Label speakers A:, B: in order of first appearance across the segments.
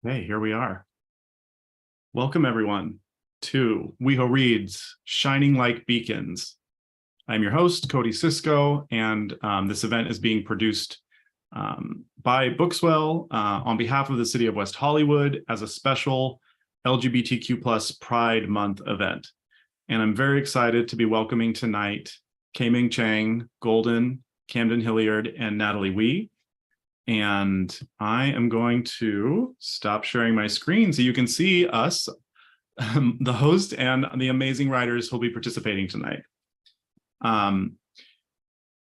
A: Hey, here we are. Welcome, everyone, to WeHo Reads Shining Like Beacons. I'm your host, Cody Cisco, and this event is being produced by Bookswell on behalf of the City of West Hollywood as a special LGBTQ+ Pride Month event. And I'm very excited to be welcoming tonight K-Ming Chang, Golden, Kamden Hilliard, and Natalie Wee. And I am going to stop sharing my screen so you can see us, the host and the amazing writers who will be participating tonight.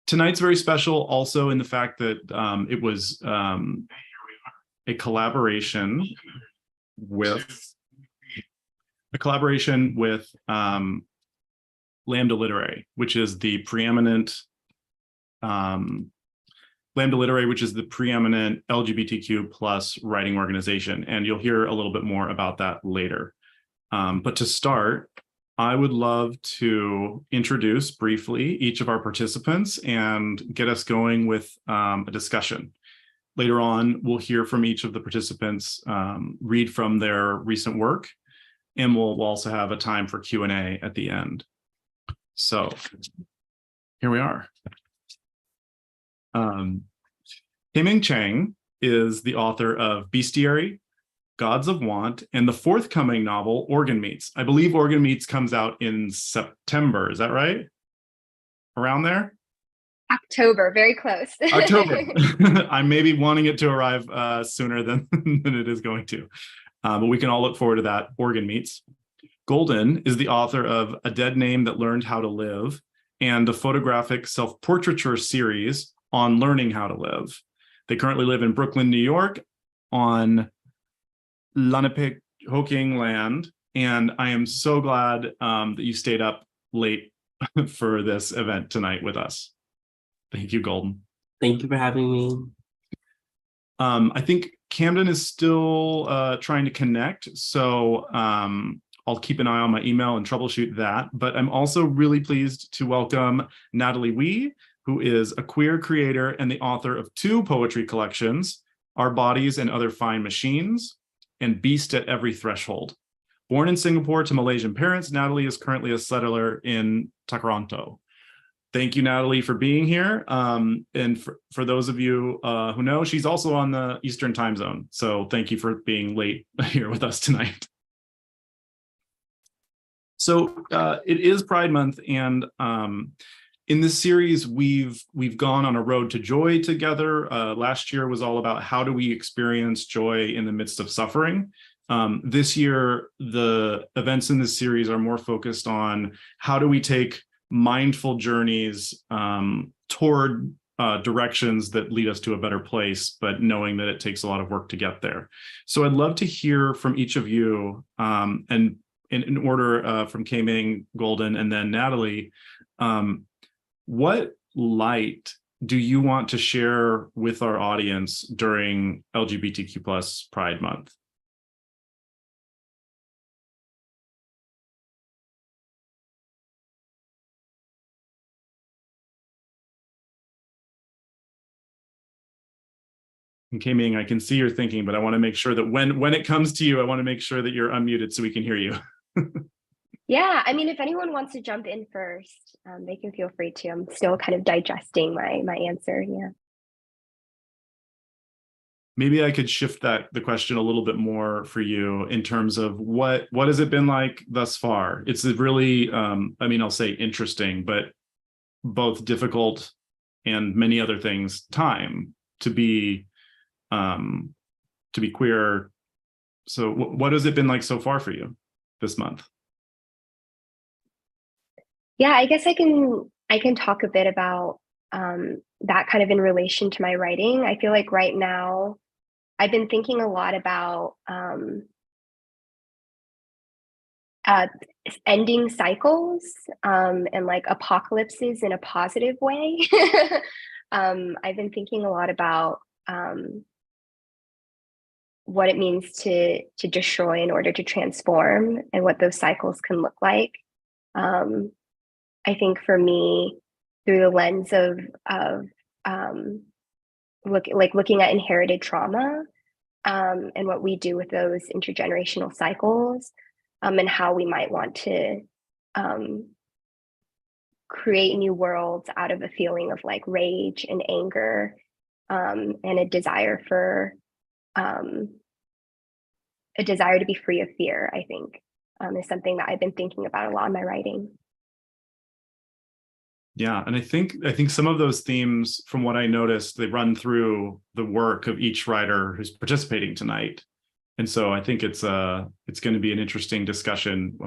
A: Tonight's very special also in the fact that it was a collaboration with Lambda Literary, which is the preeminent LGBTQ+ writing organization, and you'll hear a little bit more about that later. But to start, I would love to introduce briefly each of our participants and get us going with a discussion. Later on, we'll hear from each of the participants, read from their recent work, and we'll also have a time for Q&A at the end. So here we are. K-Ming Chang is the author of Bestiary, Gods of Want, and the forthcoming novel, Organ Meats. I believe Organ Meats comes out in September. Is that right? Around there?
B: October, very close.
A: October. I may be wanting it to arrive sooner than it is going to. But we can all look forward to that, Organ Meats. Golden is the author of A Dead Name That Learned How to Live and the photographic self-portraiture series on learning how to live. They currently live in Brooklyn, New York on Lenapehoking land. And I am so glad that you stayed up late for this event tonight with us. Thank you, Golden.
C: Thank you for having me.
A: I think Kamden is still trying to connect. So I'll keep an eye on my email and troubleshoot that. But I'm also really pleased to welcome Natalie Wee, who is a queer creator and the author of 2 poetry collections, Our Bodies and Other Fine Machines, and Beast at Every Threshold. Born in Singapore to Malaysian parents, Natalie is currently a settler in Tkaronto. Thank you, Natalie, for being here. And for those of you who know, she's also on the Eastern time zone. So thank you for being late here with us tonight. So it is Pride Month, and in this series, we've gone on a road to joy together. Last year was all about how do we experience joy in the midst of suffering. This year, the events in this series are more focused on how do we take mindful journeys toward directions that lead us to a better place, but knowing that it takes a lot of work to get there. So I'd love to hear from each of you, and in order from Kming, Golden, and then Natalie, what light do you want to share with our audience during LGBTQ+ Pride Month? And Kming, I can see you're thinking, but I want to make sure that when it comes to you, I want to make sure that you're unmuted so we can hear you.
B: Yeah, I mean, if anyone wants to jump in first, they can feel free to. I'm still kind of digesting my answer. Yeah.
A: Maybe I could shift the question a little bit more for you in terms of what has it been like thus far? It's a really, I mean, I'll say interesting, but both difficult and many other things time to be queer. So what has it been like so far for you this month?
B: Yeah, I guess I can talk a bit about that kind of in relation to my writing. I feel like right now I've been thinking a lot about ending cycles and like apocalypses in a positive way. I've been thinking a lot about what it means to destroy in order to transform and what those cycles can look like. I think for me, through the lens of looking at inherited trauma, and what we do with those intergenerational cycles, and how we might want to create new worlds out of a feeling of like rage and anger, and a desire to be free of fear, I think, is something that I've been thinking about a lot in my writing.
A: Yeah, and I think some of those themes, from what I noticed, they run through the work of each writer who's participating tonight. And so I think it's going to be an interesting discussion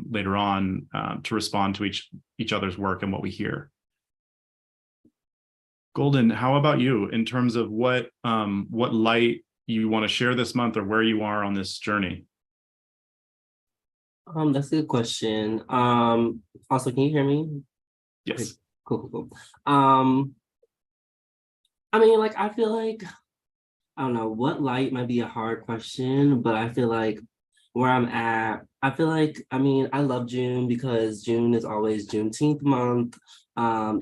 A: later on to respond to each other's work and what we hear. Golden, how about you in terms of what light you want to share this month, or where you are on this journey?
C: That's a good question. Also, can you hear me?
A: Yes.
C: Okay, cool. I mean, like, I feel like, I don't know, what light might be a hard question, but I feel like where I'm at, I feel like, I mean, I love June because June is always Juneteenth month.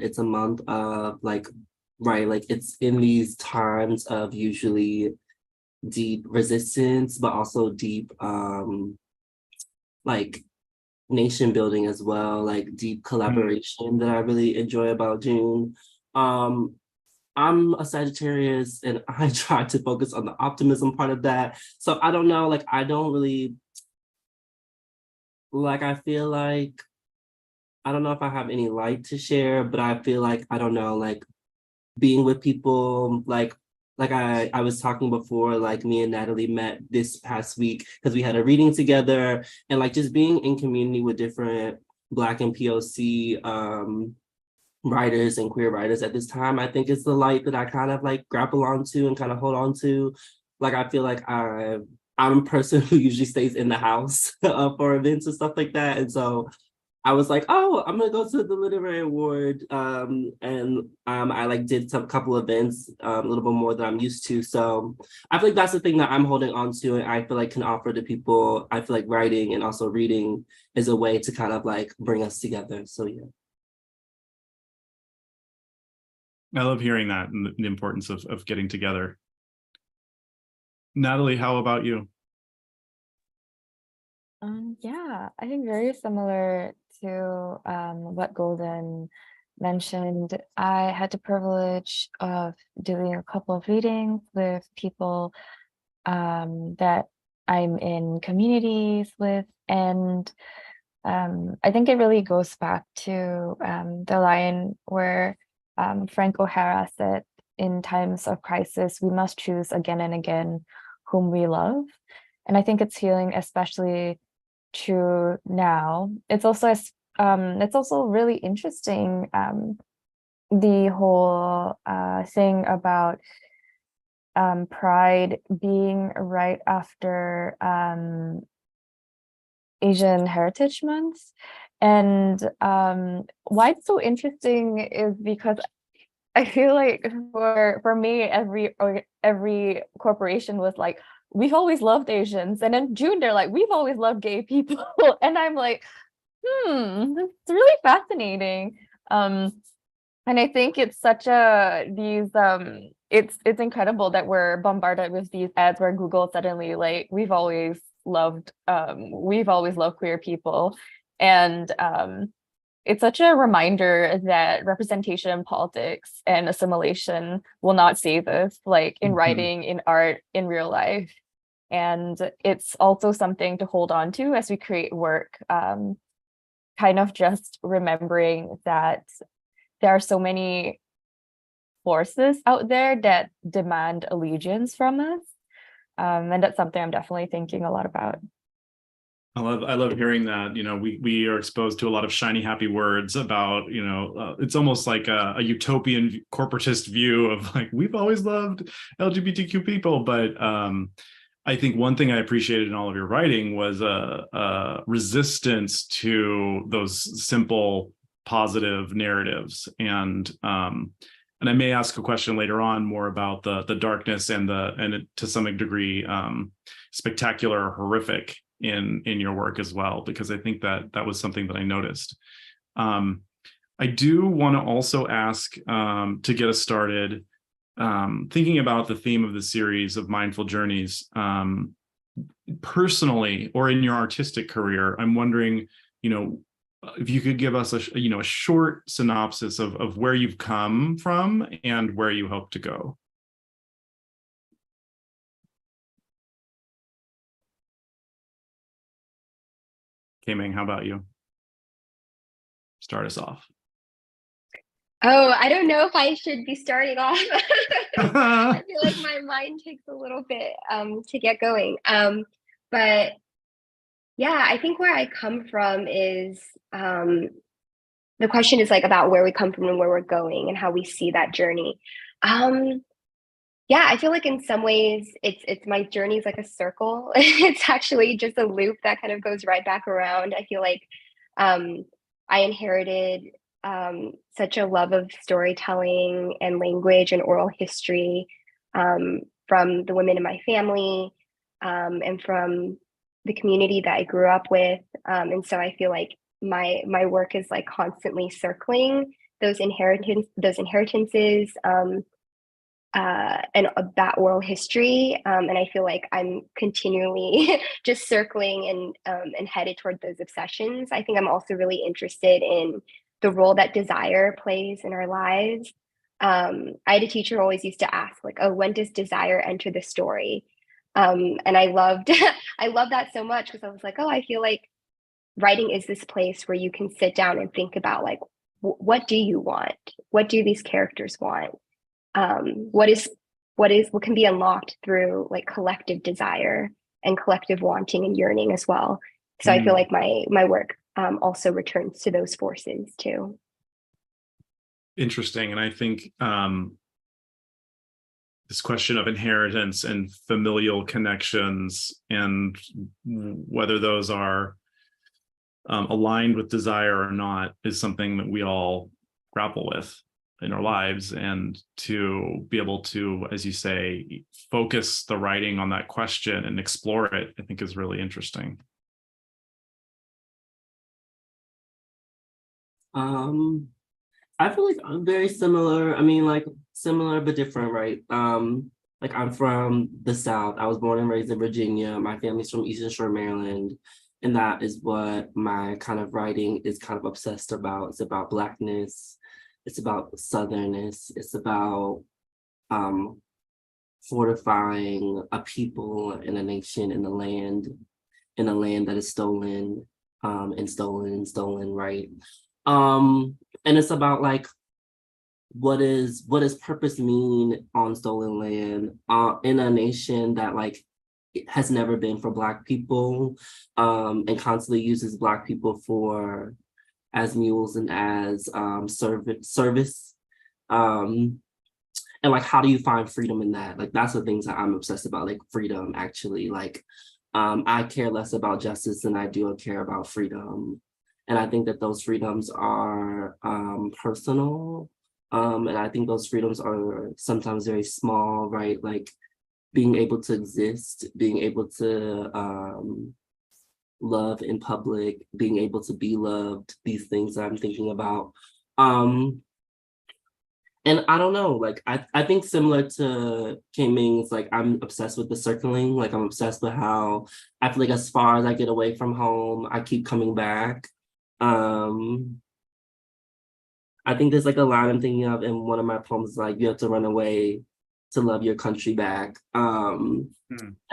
C: It's a month of like, right, like it's in these times of usually deep resistance, but also deep, like nation building as well, like deep collaboration that I really enjoy about June. I'm a Sagittarius and I try to focus on the optimism part of that. So I don't know, like I don't really, like I feel like, I don't know if I have any light to share, but I feel like, I don't know, like being with people, like I was talking before, like me and Natalie met this past week because we had a reading together, and like just being in community with different Black and POC writers and queer writers at this time, I think it's the light that I kind of like grapple onto and kind of hold on to. Like I feel like I'm a person who usually stays in the house for events and stuff like that, and so I was like, oh, I'm gonna go to the literary award, and I like did some couple events, a little bit more than I'm used to. So I feel like that's the thing that I'm holding on to, and I feel like can offer to people. I feel like writing and also reading is a way to kind of like bring us together. So yeah.
A: I love hearing that and the importance of getting together. Natalie, how about you?
D: Yeah, I think very similar to what Golden mentioned. I had the privilege of doing a couple of readings with people that I'm in communities with, and I think it really goes back to the line where Frank O'Hara said, "In times of crisis, we must choose again and again whom we love." And I think it's feeling especially true now. It's also really interesting, the whole thing about Pride being right after Asian Heritage Month. And why it's so interesting is because I feel like for me, every corporation was like, "We've always loved Asians," and in June they're like, "We've always loved gay people," and I'm like, it's really fascinating. And I think it's such it's incredible that we're bombarded with these ads where Google suddenly like, we've always loved queer people, and it's such a reminder that representation in politics and assimilation will not save us, like in writing, in art, in real life. And it's also something to hold on to as we create work, kind of just remembering that there are so many forces out there that demand allegiance from us. And that's something I'm definitely thinking a lot about.
A: I love hearing that. You know, we are exposed to a lot of shiny, happy words about, it's almost like a utopian corporatist view of like, we've always loved LGBTQ people. But I think one thing I appreciated in all of your writing was a resistance to those simple, positive narratives. And I may ask a question later on more about the darkness and to some degree spectacular or horrific in your work as well, because I think that was something that I noticed. I do want to also ask, to get us started, thinking about the theme of the series of mindful journeys, personally or in your artistic career, I'm wondering, if you could give us a short synopsis of where you've come from and where you hope to go. Kming, how about you? Start us off.
B: Oh, I don't know if I should be starting off. I feel like my mind takes a little bit to get going. But yeah, I think where I come from is the question is like about where we come from and where we're going and how we see that journey. Yeah, I feel like in some ways it's my journey is like a circle. It's actually just a loop that kind of goes right back around. I feel like I inherited such a love of storytelling and language and oral history from the women in my family and from the community that I grew up with. And so I feel like my work is like constantly circling those inheritances and that oral history. And I feel like I'm continually just circling and headed toward those obsessions. I think I'm also really interested in the role that desire plays in our lives. I had a teacher who always used to ask, like, oh, when does desire enter the story? And I loved I love that so much because I was like, oh, I feel like writing is this place where you can sit down and think about like, what do you want? What do these characters want? What can be unlocked through like collective desire and collective wanting and yearning as well. So I feel like my work also returns to those forces too.
A: Interesting. And I think this question of inheritance and familial connections and whether those are aligned with desire or not is something that we all grapple with in our lives, and to be able to, as you say, focus the writing on that question and explore it, I think is really interesting.
C: I feel like I'm very similar. I mean, like similar but different, right? Like I'm from the South. I was born and raised in Virginia. My family's from Eastern Shore, Maryland. And that is what my kind of writing is kind of obsessed about. It's about Blackness. It's about Southernness. It's about fortifying a people and a nation and a land that is stolen and stolen, right? And it's about like what does purpose mean on stolen land in a nation that like it has never been for Black people and constantly uses Black people for as mules and as service. And like, how do you find freedom in that? Like, that's the things that I'm obsessed about, like freedom, actually. Like, I care less about justice than I do care about freedom. And I think that those freedoms are personal. And I think those freedoms are sometimes very small, right? Like being able to exist, being able to love in public, being able to be loved, these things that I'm thinking about. And I don't know, like, I think similar to K-Ming's, like, I'm obsessed with the circling. Like, I'm obsessed with how I feel like as far as I get away from home, I keep coming back. I think there's like a line I'm thinking of in one of my poems, like, you have to run away to love your country back. And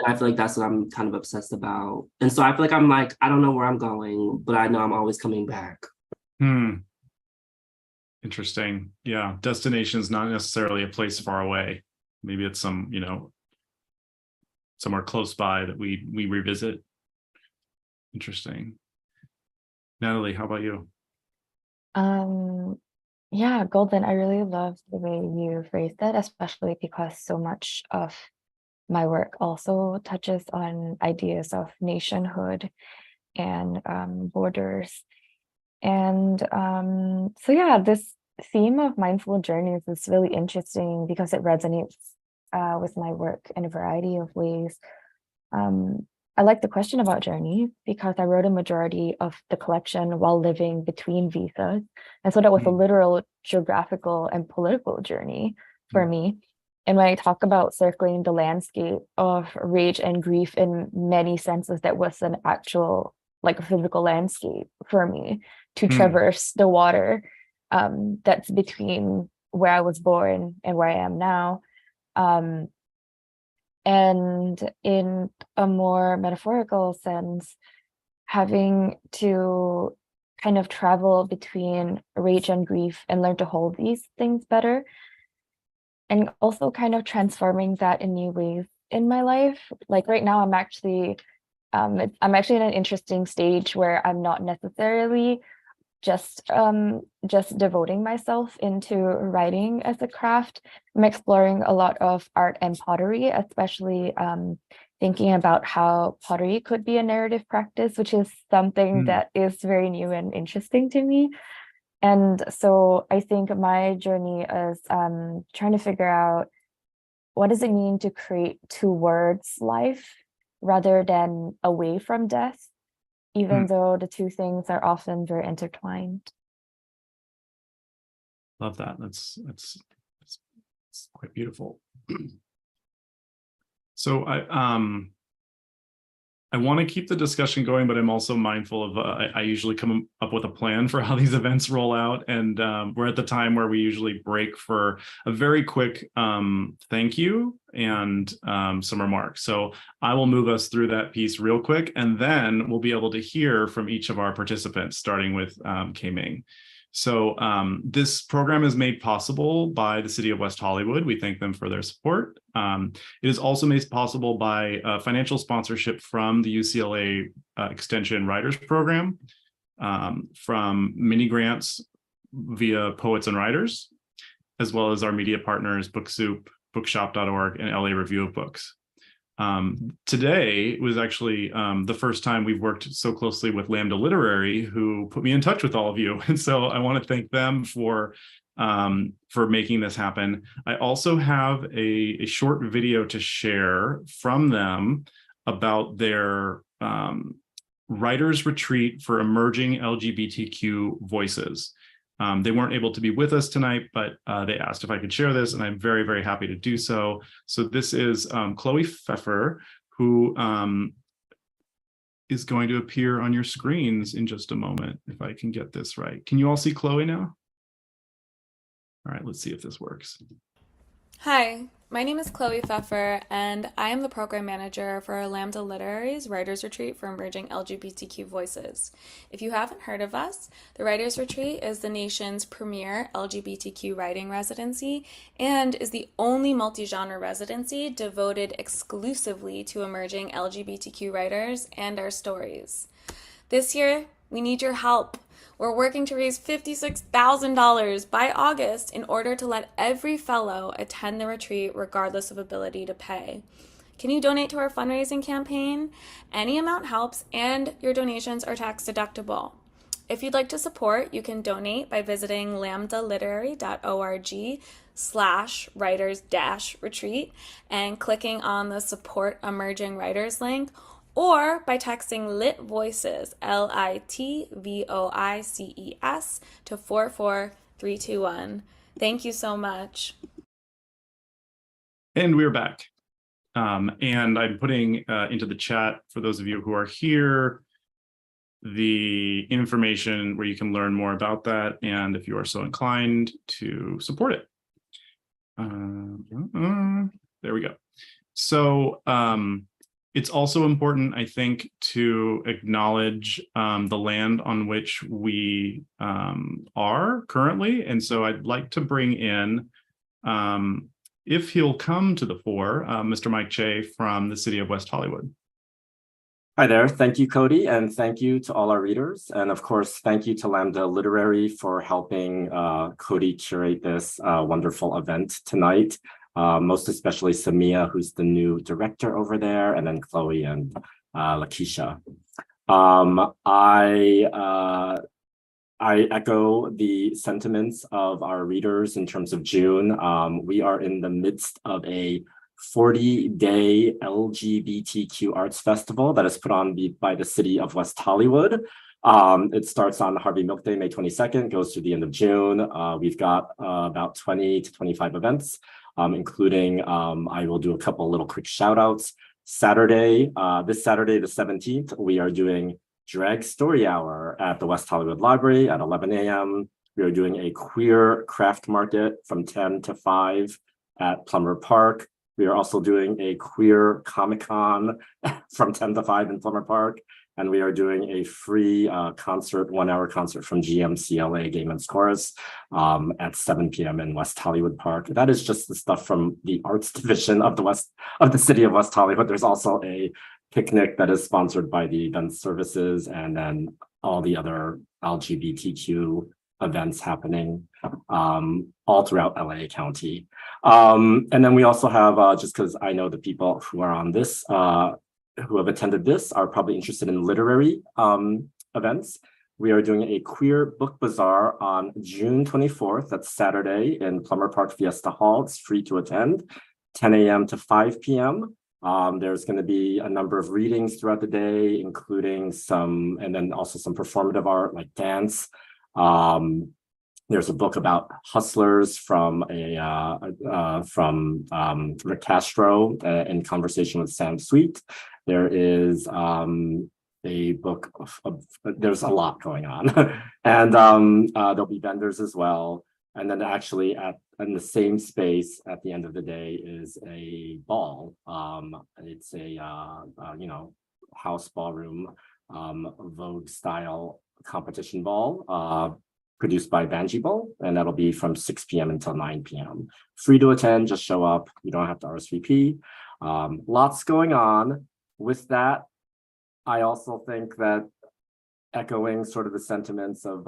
C: I feel like that's what I'm kind of obsessed about. And so I feel like I'm like, I don't know where I'm going, but I know I'm always coming back.
A: Interesting. Yeah. Destination is not necessarily a place far away. Maybe it's some, somewhere close by that we revisit. Interesting. Natalie, how about you?
D: Yeah, Golden, I really love the way you phrased it, especially because so much of my work also touches on ideas of nationhood and borders. And so yeah, this theme of mindful journeys is really interesting because it resonates with my work in a variety of ways. I like the question about journey because I wrote a majority of the collection while living between visas. And so that was a literal geographical and political journey for me. And when I talk about circling the landscape of rage and grief in many senses, that was an actual, like a physical landscape for me to traverse the water that's between where I was born and where I am now. And in a more metaphorical sense, having to kind of travel between rage and grief and learn to hold these things better, and also kind of transforming that in new ways in my life. Like right now, I'm actually in an interesting stage where I'm not necessarily just devoting myself into writing as a craft. I'm exploring a lot of art and pottery, especially thinking about how pottery could be a narrative practice, which is something that is very new and interesting to me. And so I think my journey is trying to figure out, what does it mean to create towards life rather than away from death, even though the two things are often very intertwined.
A: Love that. That's quite beautiful. So I want to keep the discussion going, but I'm also mindful of I usually come up with a plan for how these events roll out, and we're at the time where we usually break for a very quick thank you and some remarks. So I will move us through that piece real quick, and then we'll be able to hear from each of our participants, starting with Kming. So this program is made possible by the City of West Hollywood. We thank them for their support. It is also made possible by financial sponsorship from the UCLA Extension Writers Program, from mini grants via Poets and Writers, as well as our media partners, BookSoup, Bookshop.org, and LA Review of Books. Today was actually the first time we've worked so closely with Lambda Literary, who put me in touch with all of you. And so I want to thank them for making this happen. I also have a short video to share from them about their writers retreat for emerging LGBTQ voices. They weren't able to be with us tonight, but they asked if I could share this, and I'm very, very happy to do so. So this is Chloe Pfeffer, who is going to appear on your screens in just a moment, if I can get this right. Can you all see Chloe now? All right, let's see if this works.
E: Hi, my name is Chloe Pfeffer, and I am the program manager for Lambda Literary's Writers Retreat for Emerging LGBTQ Voices. If you haven't heard of us, the Writers Retreat is the nation's premier LGBTQ writing residency and is the only multi-genre residency devoted exclusively to emerging LGBTQ writers and our stories. This year, we need your help. We're working to raise $56,000 by August in order to let every fellow attend the retreat regardless of ability to pay. Can you donate to our fundraising campaign? Any amount helps, and your donations are tax deductible. If you'd like to support, you can donate by visiting lambdaliterary.org/writers-retreat and clicking on the Support Emerging Writers link, or by texting Lit Voices, LITVOICES, to 44321. Thank you so much.
A: And we're back. And I'm putting into the chat, for those of you who are here, the information where you can learn more about that, and if you are so inclined to support it. There we go. So it's also important, I think, to acknowledge the land on which we are currently. And so I'd like to bring in, if he'll come to the fore, Mr. Mike Che from the City of West Hollywood.
F: Hi there. Thank you, Cody, and thank you to all our readers. And of course, thank you to Lambda Literary for helping Cody curate this wonderful event tonight. Most especially Samia, who's the new director over there, and then Chloe and Lakeisha. I echo the sentiments of our readers in terms of June. We are in the midst of a 40-day LGBTQ arts festival that is put on by the City of West Hollywood. It starts on Harvey Milk Day, May 22nd, goes to the end of June. We've got about 20 to 25 events. including I will do a couple little quick shout outs. Saturday, this Saturday, the 17th, we are doing Drag Story Hour at the West Hollywood Library at 11 a.m. We are doing a queer craft market from 10 to 5 at Plummer Park. We are also doing a queer Comic-Con from 10 to 5 in Plummer Park. And we are doing a free concert, 1-hour concert from GMCLA Gay Men's Chorus at 7 p.m. in West Hollywood Park. That is just the stuff from the arts division of the city of West Hollywood. There's also a picnic that is sponsored by the event services, and then all the other LGBTQ events happening all throughout LA County. And then we also have, just because I know the people who are on this, who have attended this are probably interested in literary events. We are doing a queer book bazaar on June 24th. That's Saturday in Plummer Park Fiesta Hall. It's free to attend, 10 a.m. to 5 p.m. There's going to be a number of readings throughout the day, including some, and then also some performative art like dance. There's a book about hustlers from Rick Castro in conversation with Sam Sweet. There is a book there's a lot going on. And there'll be vendors as well. And then actually in the same space at the end of the day is a ball. It's a house ballroom Vogue style competition ball produced by Banji Ball, and that'll be from 6 p.m. until 9 p.m. Free to attend, just show up. You don't have to RSVP. Lots going on. With that, I also think that echoing sort of the sentiments of,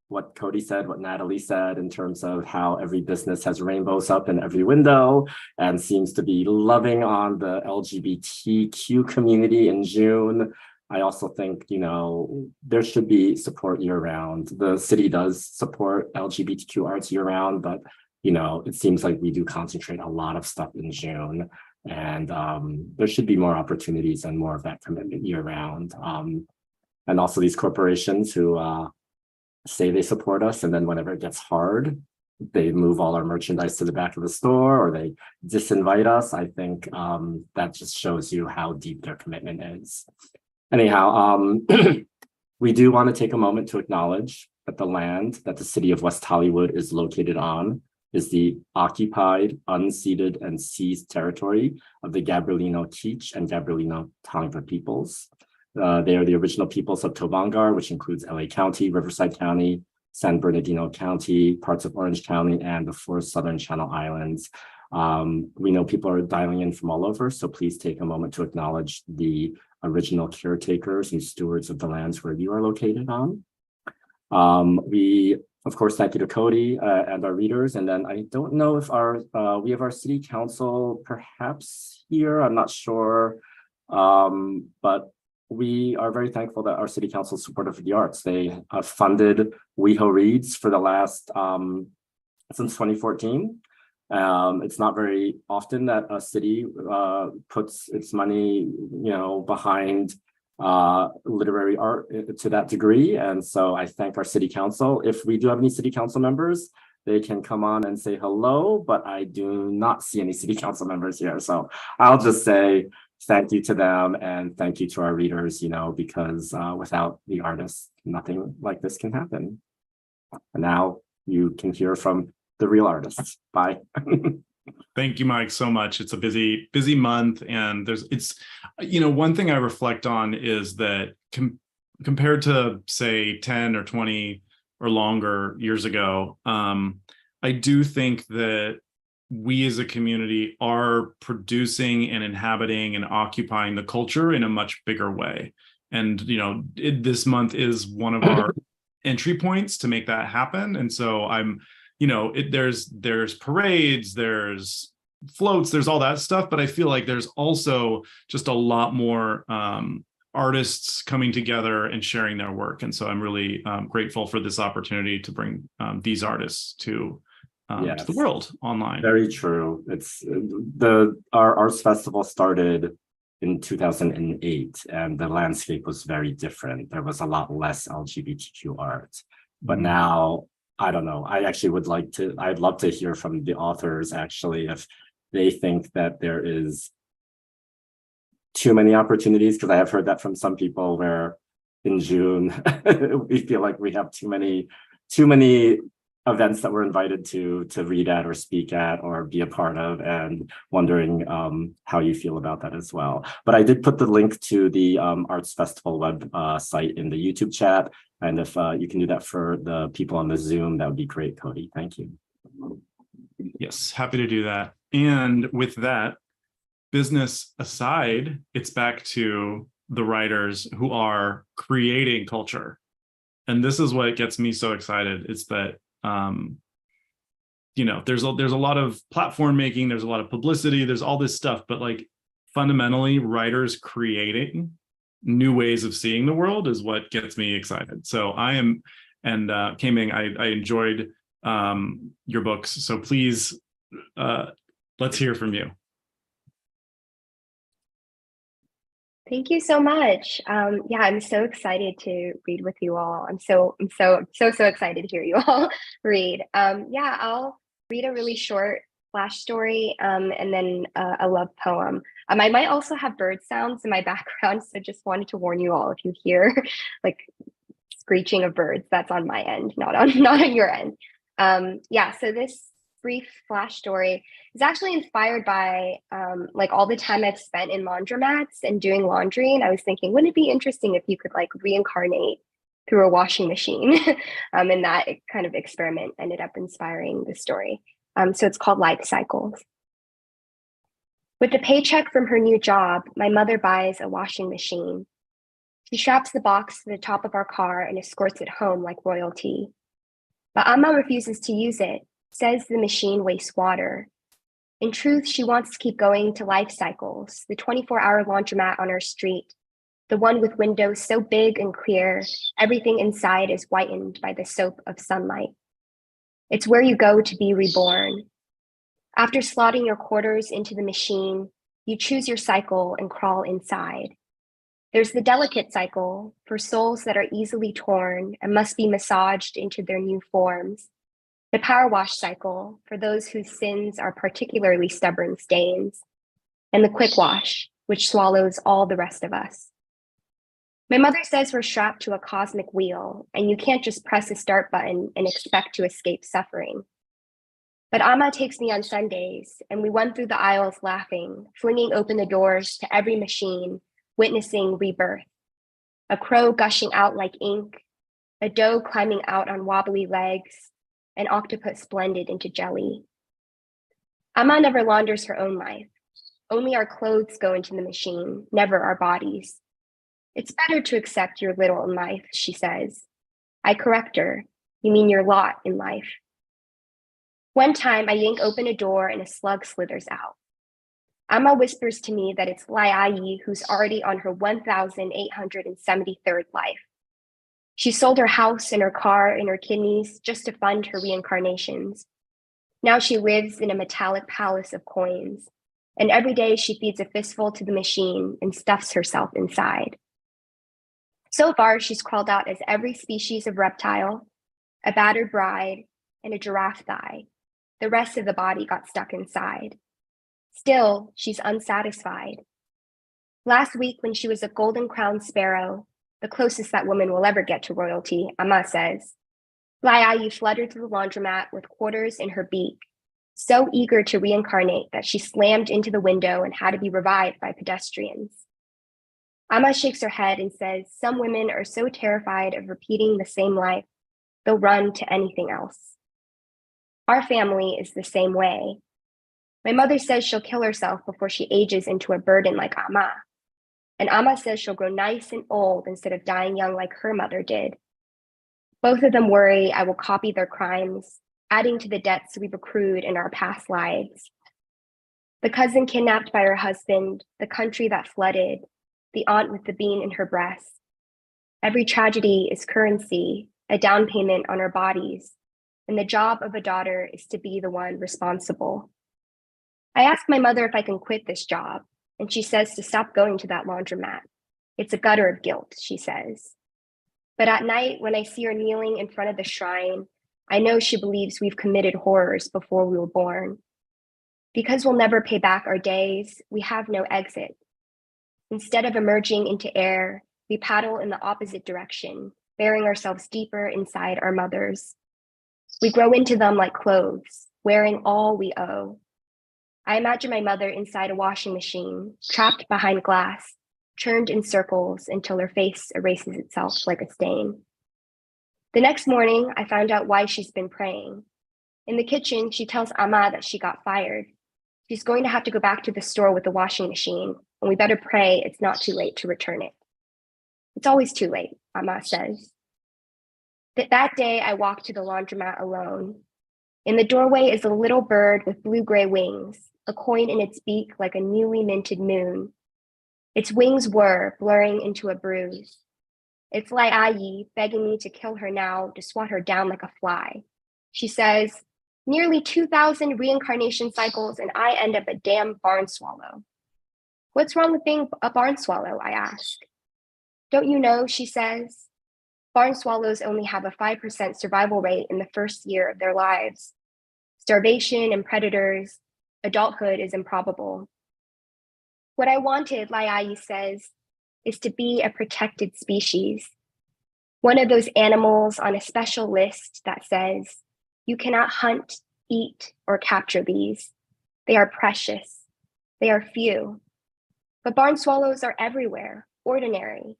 F: what Cody said, what Natalie said, in terms of how every business has rainbows up in every window and seems to be loving on the LGBTQ community in June. I also think, there should be support year round. The city does support LGBTQ arts year round, but, it seems like we do concentrate a lot of stuff in June. And there should be more opportunities and more of that commitment year round. And also these corporations who say they support us, and then whenever it gets hard, they move all our merchandise to the back of the store or they disinvite us. I think that just shows you how deep their commitment is. Anyhow, we do want to take a moment to acknowledge that the land that the city of West Hollywood is located on is the occupied, unceded, and seized territory of the Gabrielino Teach and Gabrielino Tongva peoples. They are the original peoples of Tobangar, which includes LA County, Riverside County, San Bernardino County, parts of Orange County, and the 4 Southern Channel Islands. We know people are dialing in from all over, so please take a moment to acknowledge the original caretakers and stewards of the lands where you are located on. We, of course, thank you to Cody and our readers. And then I don't know if we have our city council perhaps here, I'm not sure. But we are very thankful that our city council is supportive of the arts. They have funded WeHo Reads for the last, since 2014. It's not very often that a city puts its money, behind literary art to that degree. And so I thank our city council. If we do have any city council members, they can come on and say hello, but I do not see any city council members here. So I'll just say thank you to them and thank you to our readers, because without the artists, nothing like this can happen. And now you can hear from the real artists. Bye.
A: Thank you, Mike, so much. It's a busy month, and one thing I reflect on is that compared to say 10 or 20 or longer years ago, I do think that we as a community are producing and inhabiting and occupying the culture in a much bigger way. And, this month is one of our entry points to make that happen. And so there's parades, there's floats, there's all that stuff, but I feel like there's also just a lot more artists coming together and sharing their work. And so I'm really grateful for this opportunity to bring these artists to the world online.
F: Very true. It's our arts festival started in 2008, and the landscape was very different. There was a lot less LGBTQ art, but now I don't know. I'd love to hear from the authors actually if they think that there is too many opportunities, because I have heard that from some people where in June we feel like we have too many events that we're invited to read at or speak at or be a part of, and wondering how you feel about that as well. But I did put the link to the Arts Festival web site in the YouTube chat, and if you can do that for the people on the Zoom, that would be great, Cody. Thank you.
A: Yes, happy to do that. And with that, business aside, it's back to the writers who are creating culture. And this is what gets me so excited. It's that, you know, there's a lot of platform making, there's a lot of publicity, there's all this stuff, but like fundamentally writers creating new ways of seeing the world is what gets me excited. So I am, and Kming, I enjoyed your books. So please, let's hear from you.
B: Thank you so much. Yeah, I'm so excited to read with you all. I'm so excited to hear you all read. Yeah, I'll read a really short flash story and then a love poem. I might also have bird sounds in my background, so just wanted to warn you all if you hear like screeching of birds, that's on my end, not on your end. Yeah, so this brief flash story is actually inspired by like all the time I've spent in laundromats and doing laundry. And I was thinking, wouldn't it be interesting if you could like reincarnate through a washing machine? And that kind of experiment ended up inspiring the story. So it's called Life Cycles. With the paycheck from her new job, my mother buys a washing machine. She straps the box to the top of our car and escorts it home like royalty. But Amma refuses to use it, says the machine wastes water. In truth, she wants to keep going to Life Cycles, the 24-hour laundromat on our street, the one with windows so big and clear, everything inside is whitened by the soap of sunlight. It's where you go to be reborn. After slotting your quarters into the machine, you choose your cycle and crawl inside. There's the delicate cycle for souls that are easily torn and must be massaged into their new forms. The power wash cycle for those whose sins are particularly stubborn stains. And the quick wash, which swallows all the rest of us. My mother says we're strapped to a cosmic wheel, and you can't just press a start button and expect to escape suffering. But Amma takes me on Sundays, and we run through the aisles laughing, flinging open the doors to every machine, witnessing rebirth. A crow gushing out like ink, a doe climbing out on wobbly legs, an octopus blended into jelly. Amma never launders her own life. Only our clothes go into the machine, never our bodies. It's better to accept your little in life, she says. I correct her. You mean your lot in life. One time I yank open a door and a slug slithers out. Amma whispers to me that it's Laiayi who's already on her 1,873rd life. She sold her house and her car and her kidneys just to fund her reincarnations. Now she lives in a metallic palace of coins, and every day she feeds a fistful to the machine and stuffs herself inside. So far, she's crawled out as every species of reptile, a battered bride, and a giraffe thigh. The rest of the body got stuck inside. Still, she's unsatisfied. Last week, when she was a golden-crowned sparrow, the closest that woman will ever get to royalty, Amma says, Laiayi fluttered through the laundromat with quarters in her beak, so eager to reincarnate that she slammed into the window and had to be revived by pedestrians. Amma shakes her head and says, some women are so terrified of repeating the same life, they'll run to anything else. Our family is the same way. My mother says she'll kill herself before she ages into a burden like Amma. And Amma says she'll grow nice and old instead of dying young like her mother did. Both of them worry I will copy their crimes, adding to the debts we've accrued in our past lives. The cousin kidnapped by her husband, the country that flooded, the aunt with the bean in her breast. Every tragedy is currency, a down payment on our bodies, and the job of a daughter is to be the one responsible. I ask my mother if I can quit this job, and she says to stop going to that laundromat. It's a gutter of guilt, she says. But at night, when I see her kneeling in front of the shrine, I know she believes we've committed horrors before we were born. Because we'll never pay back our days, we have no exit. Instead of emerging into air, we paddle in the opposite direction, burying ourselves deeper inside our mothers. We grow into them like clothes, wearing all we owe. I imagine my mother inside a washing machine, trapped behind glass, churned in circles until her face erases itself like a stain. The next morning, I found out why she's been praying. In the kitchen, she tells Ama that she got fired. She's going to have to go back to the store with the washing machine, and we better pray it's not too late to return it. It's always too late, Ama says. That day, I walked to the laundromat alone. In the doorway is a little bird with blue-gray wings, a coin in its beak like a newly minted moon. Its wings were blurring into a bruise. It's Lai Ayi begging me to kill her now, to swat her down like a fly. She says, nearly 2,000 reincarnation cycles and I end up a damn barn swallow. What's wrong with being a barn swallow, I ask. Don't you know, she says. Barn swallows only have a 5% survival rate in the first year of their lives. Starvation and predators, adulthood is improbable. What I wanted, Lai Ayi says, is to be a protected species. One of those animals on a special list that says, you cannot hunt, eat, or capture these. They are precious. They are few. But barn swallows are everywhere, ordinary.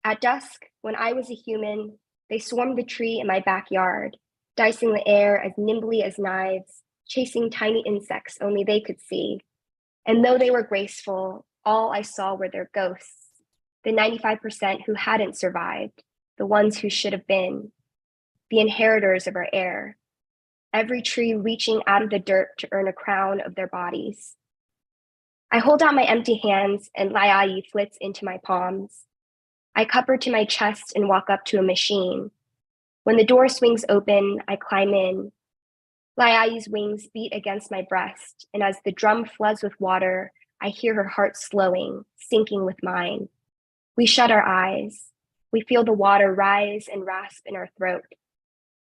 B: At dusk, when I was a human, they swarmed the tree in my backyard, dicing the air as nimbly as knives, chasing tiny insects only they could see. And though they were graceful, all I saw were their ghosts, the 95% who hadn't survived, the ones who should have been, the inheritors of our air. Every tree reaching out of the dirt to earn a crown of their bodies. I hold out my empty hands and Lai Ayi flits into my palms. I cup her to my chest and walk up to a machine. When the door swings open, I climb in. Lai Ayi's wings beat against my breast, and as the drum floods with water, I hear her heart slowing, sinking with mine. We shut our eyes. We feel the water rise and rasp in our throat.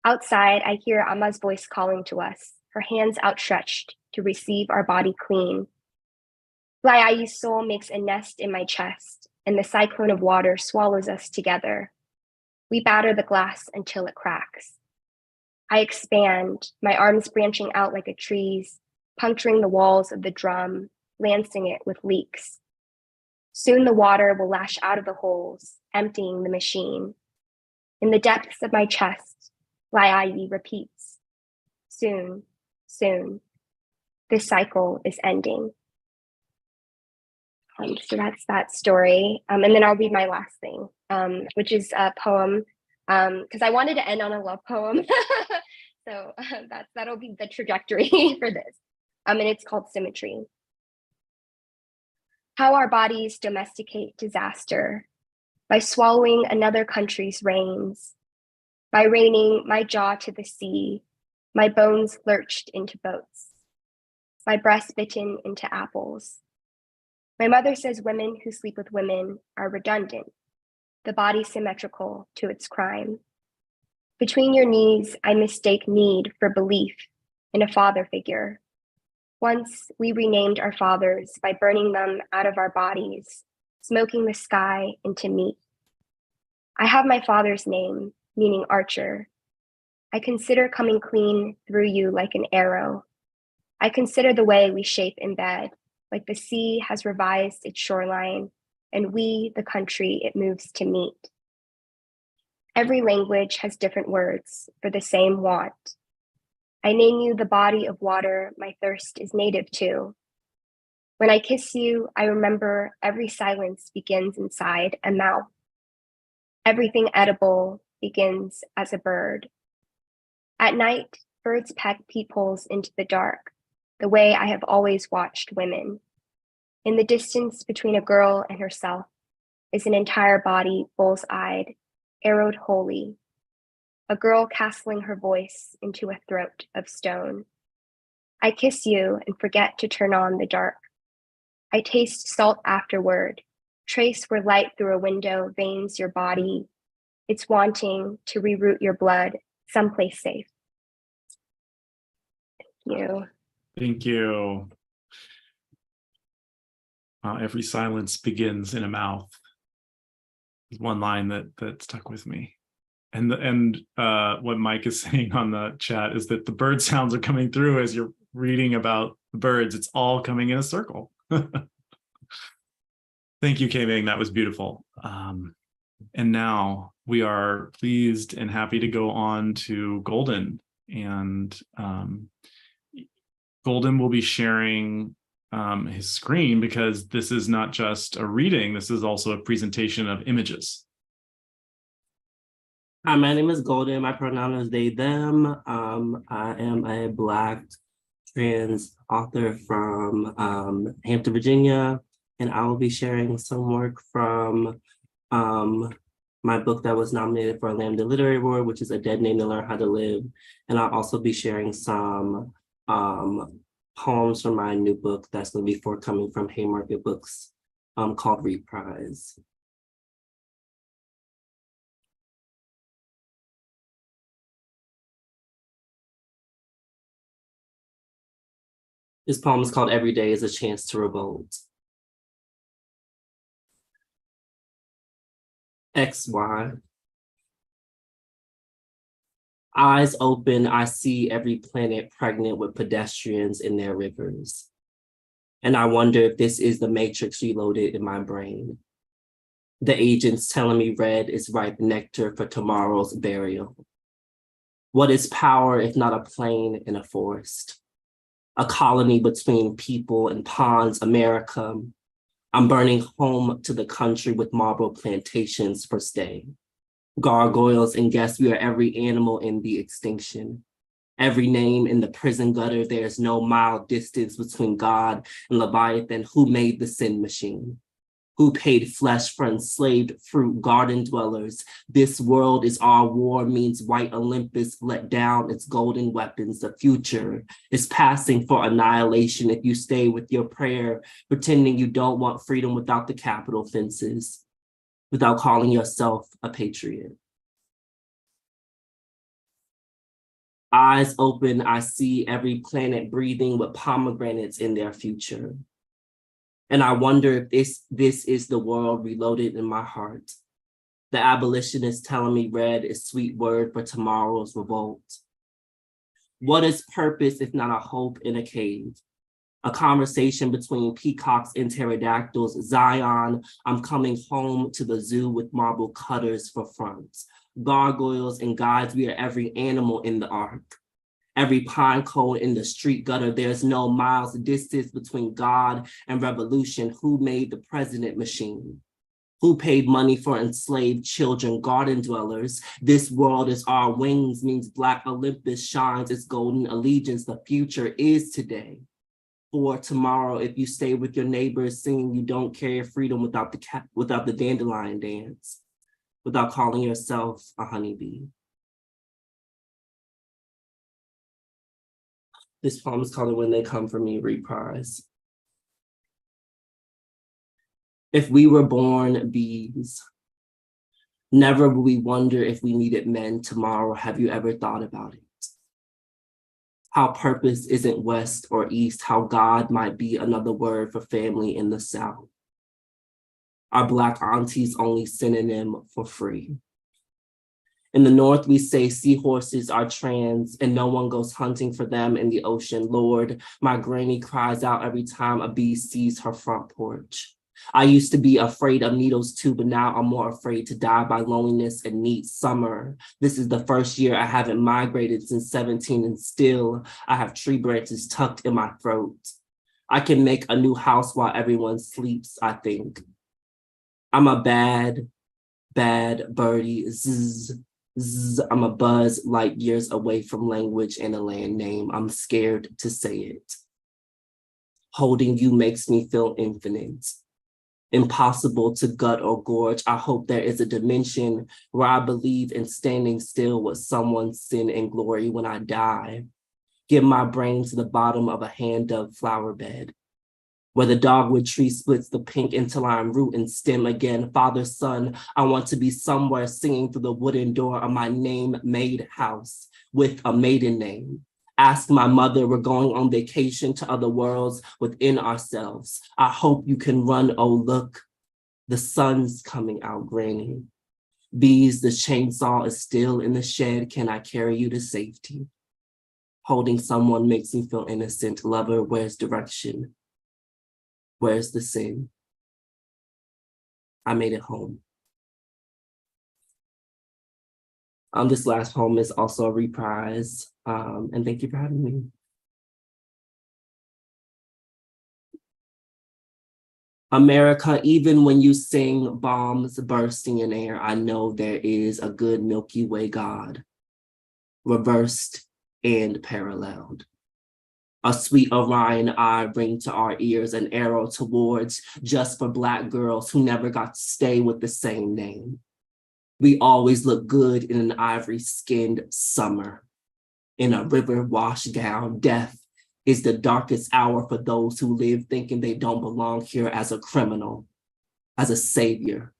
B: Outside, I hear Ama's voice calling to us, her hands outstretched to receive our body clean. Lai Ayi's soul makes a nest in my chest, and the cyclone of water swallows us together. We batter the glass until it cracks. I expand, my arms branching out like a tree's, puncturing the walls of the drum, lancing it with leaks. Soon the water will lash out of the holes, emptying the machine. In the depths of my chest, Lai Ayi repeats, soon, soon. This cycle is ending. So that's that story. And then I'll read my last thing, which is a poem, because I wanted to end on a love poem. So that'll be the trajectory for this. And it's called Symmetry. How our bodies domesticate disaster by swallowing another country's rains, by raining my jaw to the sea, my bones lurched into boats, my breast bitten into apples. My mother says women who sleep with women are redundant, the body symmetrical to its crime. Between your knees, I mistake need for belief in a father figure. Once we renamed our fathers by burning them out of our bodies, smoking the sky into meat. I have my father's name, meaning archer. I consider coming clean through you like an arrow. I consider the way we shape in bed, like the sea has revised its shoreline, and we, the country it moves to meet. Every language has different words for the same want. I name you the body of water my thirst is native to. When I kiss you, I remember every silence begins inside a mouth. Everything edible begins as a bird. At night, birds peck peepholes into the dark, the way I have always watched women. In the distance between a girl and herself is an entire body bull's-eyed, arrowed wholly, a girl castling her voice into a throat of stone. I kiss you and forget to turn on the dark. I taste salt afterward, trace where light through a window veins your body. It's wanting to reroute your blood someplace safe, you.
A: Thank you. Every silence begins in a mouth. There's one line that stuck with me. And what Mike is saying on the chat is that the bird sounds are coming through as you're reading about the birds. It's all coming in a circle. Thank you, Kming. That was beautiful. And now we are pleased and happy to go on to Golden. And Golden will be sharing his screen because this is not just a reading, this is also a presentation of images.
C: Hi, my name is Golden. My pronoun is they, them. I am a Black trans author from Hampton, Virginia, and I will be sharing some work from my book that was nominated for a Lambda Literary Award, which is A Dead Name to Learn How to Live. And I'll also be sharing some poems from my new book that's going to be forthcoming from Haymarket Books called Reprise. This poem is called Every Day is a Chance to Revolt. XY. Eyes open, I see every planet pregnant with pedestrians in their rivers. And I wonder if this is the matrix reloaded in my brain. The agents telling me red is ripe nectar for tomorrow's burial. What is power if not a plane in a forest? A colony between people and ponds, America. I'm burning home to the country with marble plantations for stay. Gargoyles and guests, we are every animal in the extinction. Every name in the prison gutter, there's no mile distance between God and Leviathan. Who made the sin machine? Who paid flesh for enslaved fruit garden dwellers? This world is our war means white Olympus let down its golden weapons. The future is passing for annihilation if you stay with your prayer, pretending you don't want freedom without the Capitol fences, without calling yourself a patriot. Eyes open, I see every planet breathing with pomegranates in their future. And I wonder if this is the world reloaded in my heart. The abolitionist telling me red is sweet word for tomorrow's revolt. What is purpose if not a hope in a cave? A conversation between peacocks and pterodactyls. Zion, I'm coming home to the zoo with marble cutters for fronts. Gargoyles and guides, we are every animal in the ark. Every pine cone in the street gutter, there's no miles distance between God and revolution. Who made the president machine? Who paid money for enslaved children, garden dwellers? This world is our wings means Black Olympus shines its golden allegiance. The future is today. For tomorrow, if you stay with your neighbors singing, you don't carry freedom without the dandelion dance, without calling yourself a honeybee. This poem is called When They Come For Me, Reprise. If we were born bees, never would we wonder if we needed men tomorrow. Have you ever thought about it? How purpose isn't west or east, how God might be another word for family in the South. Our Black aunties only synonym for free. In the North, we say seahorses are trans and no one goes hunting for them in the ocean. Lord, my granny cries out every time a bee sees her front porch. I used to be afraid of needles too, but now I'm more afraid to die by loneliness and neat summer. This is the first year I haven't migrated since 17 and still I have tree branches tucked in my throat. I can make a new house while everyone sleeps, I think. I'm a bad birdie, zzz. I'm a buzz light years away from language and a land name. I'm scared to say it. Holding you makes me feel infinite. Impossible to gut or gorge. I hope there is a dimension where I believe in standing still with someone's sin and glory when I die. Give my brain to the bottom of a hand-dug flower bed, where the dogwood tree splits the pink until I'm root and stem again. Father, son, I want to be somewhere singing through the wooden door of my name-made house with a maiden name. Ask my mother, we're going on vacation to other worlds within ourselves. I hope you can run, oh look, the sun's coming out, Granny. Bees, the chainsaw is still in the shed. Can I carry you to safety? Holding someone makes me feel innocent. Lover, where's direction? Where's the sin? I made it home. This last poem is also a reprise, and thank you for having me. America, even when you sing bombs bursting in air, I know there is a good Milky Way God, reversed and paralleled. A sweet Orion I bring to our ears, an arrow towards just for Black girls who never got to stay with the same name. We always look good in an ivory-skinned summer. In a river washed gown, death is the darkest hour for those who live thinking they don't belong here as a criminal, as a savior,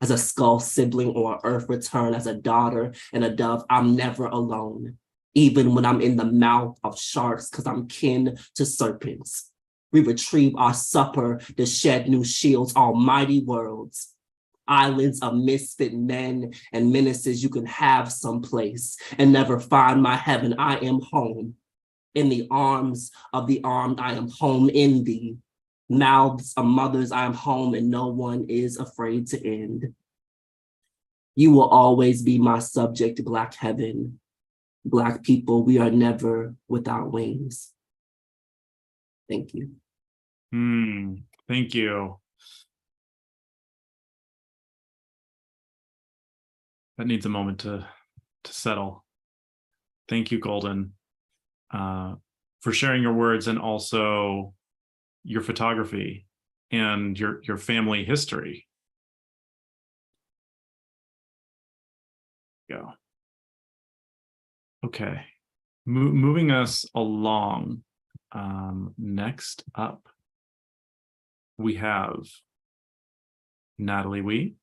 C: as a skull sibling or an earth return, as a daughter and a dove. I'm never alone, even when I'm in the mouth of sharks, because I'm kin to serpents. We retrieve our supper to shed new shields, almighty worlds. Islands of misfit men and menaces you can have someplace and never find my heaven. I am home. In the arms of the armed, I am home in thee. Mouths of mothers, I am home, and no one is afraid to end. You will always be my subject, Black heaven. Black people, we are never without wings. Thank you.
A: Thank you. That needs a moment to settle. Thank you, Golden, for sharing your words and also your photography and your family history. Go. Okay, moving us along. Next up, we have Natalie Wee,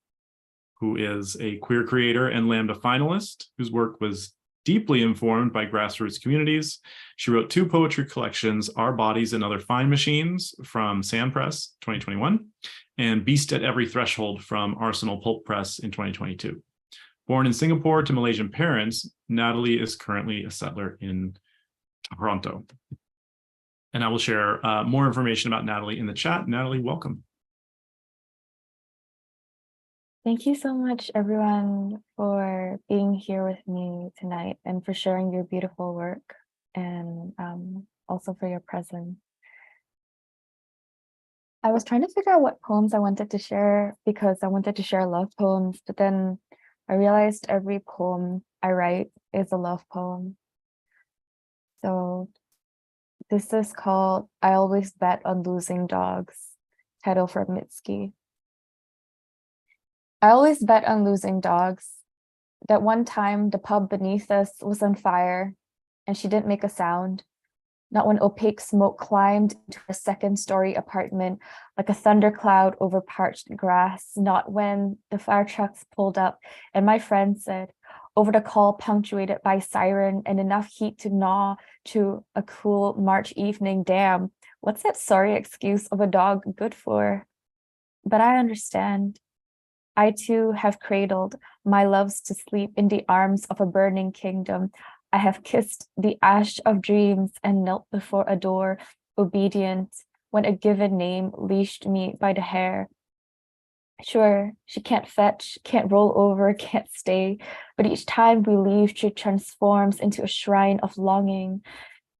A: who is a queer creator and Lambda finalist, whose work was deeply informed by grassroots communities. She wrote 2 poetry collections, Our Bodies and Other Fine Machines from Sand Press, 2021, and Beast at Every Threshold from Arsenal Pulp Press in 2022. Born in Singapore to Malaysian parents, Natalie is currently a settler in Tkaronto. And I will share more information about Natalie in the chat. Natalie, welcome.
D: Thank you so much, everyone, for being here with me tonight and for sharing your beautiful work and also for your presence. I was trying to figure out what poems I wanted to share because I wanted to share love poems, but then I realized every poem I write is a love poem. So this is called I Always Bet on Losing Dogs, title from Mitski. I always bet on losing dogs. That one time the pub beneath us was on fire and she didn't make a sound. Not when opaque smoke climbed into a second-story apartment like a thundercloud over parched grass. Not when the fire trucks pulled up and my friend said, over the call punctuated by siren and enough heat to gnaw to a cool March evening. Damn, what's that sorry excuse of a dog good for? But I understand. I too have cradled my loves to sleep in the arms of a burning kingdom. I have kissed the ash of dreams and knelt before a door, obedient, when a given name leashed me by the hair. Sure, she can't fetch, can't roll over, can't stay, but each time we leave, she transforms into a shrine of longing.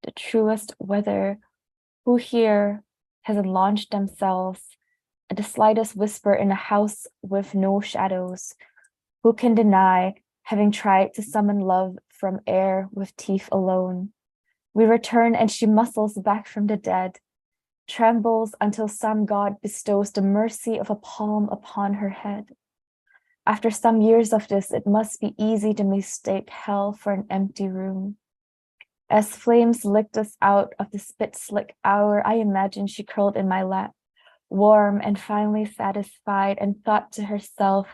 D: The truest weather, who here has launched themselves at the slightest whisper in a house with no shadows? Who can deny having tried to summon love from air with teeth alone? We return and she muscles back from the dead, trembles until some god bestows the mercy of a palm upon her head. After some years of this, it must be easy to mistake hell for an empty room. As flames licked us out of the spit-slick hour, I imagine she curled in my lap, warm and finally satisfied, and thought to herself,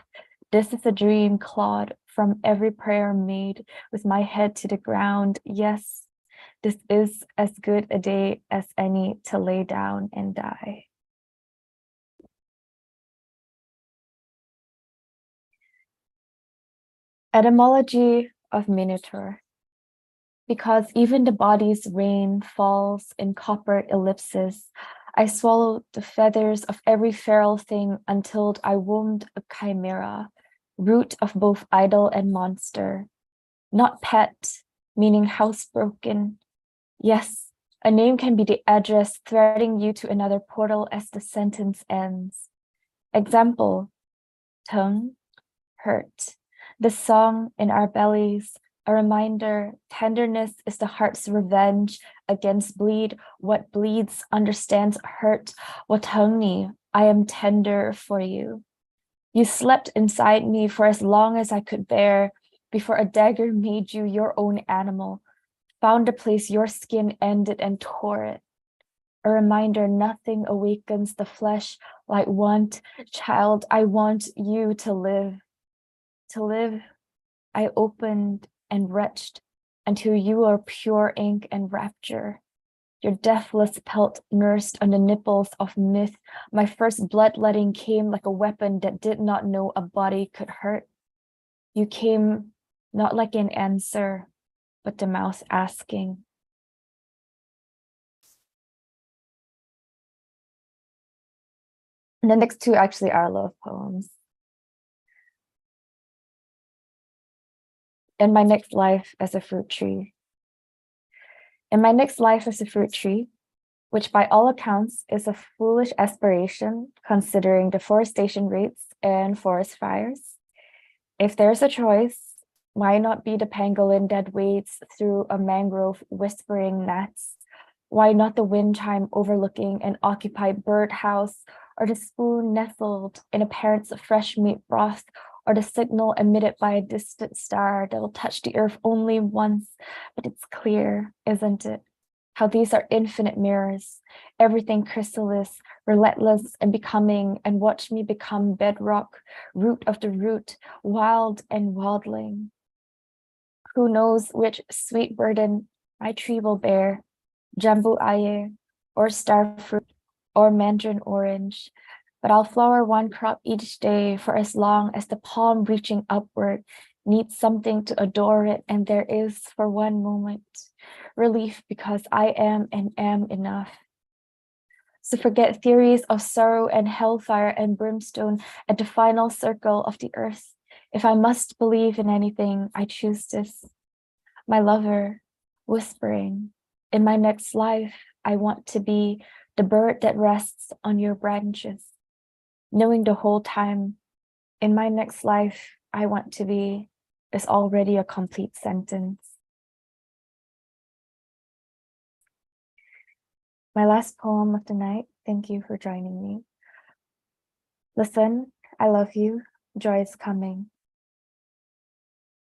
D: this is a dream, Claude, from every prayer made with my head to the ground. Yes, This is as good a day as any to lay down and die. Etymology of Minotaur. Because even the body's rain falls in copper ellipses, I swallowed the feathers of every feral thing until I wombed a chimera, root of both idol and monster. Not pet, meaning housebroken. Yes, a name can be the address threading you to another portal as the sentence ends. Example, tongue, hurt. The song in our bellies, a reminder, tenderness is the heart's revenge against bleed. What bleeds understands hurt. Watangi, I am tender for you. You slept inside me for as long as I could bear, before a dagger made you your own animal, found a place your skin ended and tore it. A reminder nothing awakens the flesh like want. Child, I want you to live. To live, I opened and retched until you are pure ink and rapture. Your deathless pelt nursed on the nipples of myth. My first bloodletting came like a weapon that did not know a body could hurt. You came not like an answer, but the mouth asking. And the next two actually are love poems. In my next life as a fruit tree. In my next life as a fruit tree, which by all accounts is a foolish aspiration considering deforestation rates and forest fires. If there's a choice, why not be the pangolin that wades through a mangrove whispering gnats? Why not the wind chime overlooking an occupied birdhouse, or the spoon nestled in a parent's fresh meat broth, or the signal emitted by a distant star that will touch the earth only once, but it's clear, isn't it? How these are infinite mirrors, everything chrysalis, relentless and becoming, and watch me become bedrock, root of the root, wild and wildling. Who knows which sweet burden my tree will bear, jambu aye, or starfruit, or mandarin orange, but I'll flower one crop each day for as long as the palm reaching upward needs something to adore it, and there is for one moment relief because I am and am enough. So forget theories of sorrow and hellfire and brimstone at the final circle of the earth. If I must believe in anything, I choose this. My lover, whispering, in my next life, I want to be the bird that rests on your branches, knowing the whole time, in my next life, I want to be, is already a complete sentence. My last poem of the night, thank you for joining me. Listen, I love you, joy is coming.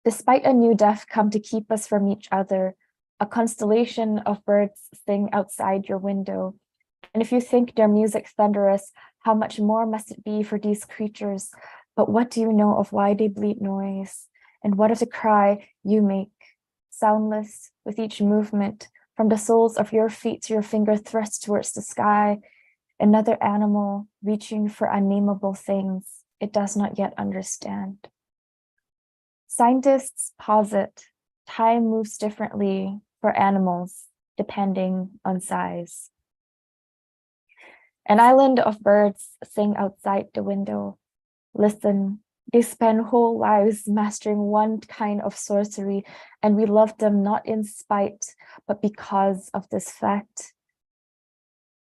D: Despite a new death come to keep us from each other, a constellation of birds sing outside your window. And if you think their music thunderous, how much more must it be for these creatures? But what do you know of why they bleat noise? And what of the cry you make, soundless with each movement, from the soles of your feet to your finger thrust towards the sky, another animal reaching for unnameable things it does not yet understand. Scientists posit time moves differently for animals depending on size. An island of birds sing outside the window. Listen, they spend whole lives mastering one kind of sorcery, and we love them not in spite, but because of this fact.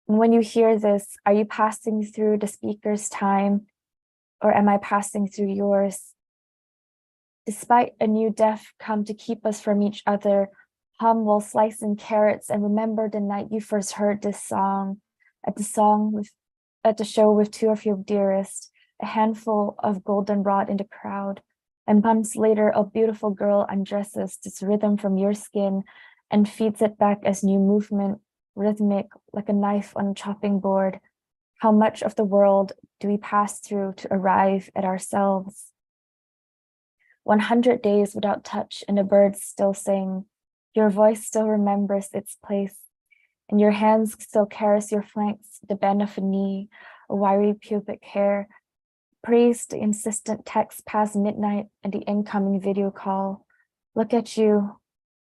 D: And when you hear this, are you passing through the speaker's time, or am I passing through yours? Despite a new death come to keep us from each other, hum while slicing carrots and remember the night you first heard this song, at the show with two of your dearest, a handful of goldenrod in the crowd, and months later a beautiful girl undresses this rhythm from your skin and feeds it back as new movement, rhythmic like a knife on a chopping board. How much of the world do we pass through to arrive at ourselves? 100 days without touch and the birds still sing. Your voice still remembers its place, and your hands still caress your flanks, the bend of a knee, a wiry pubic hair. Praise the insistent text past midnight and the incoming video call. Look at you,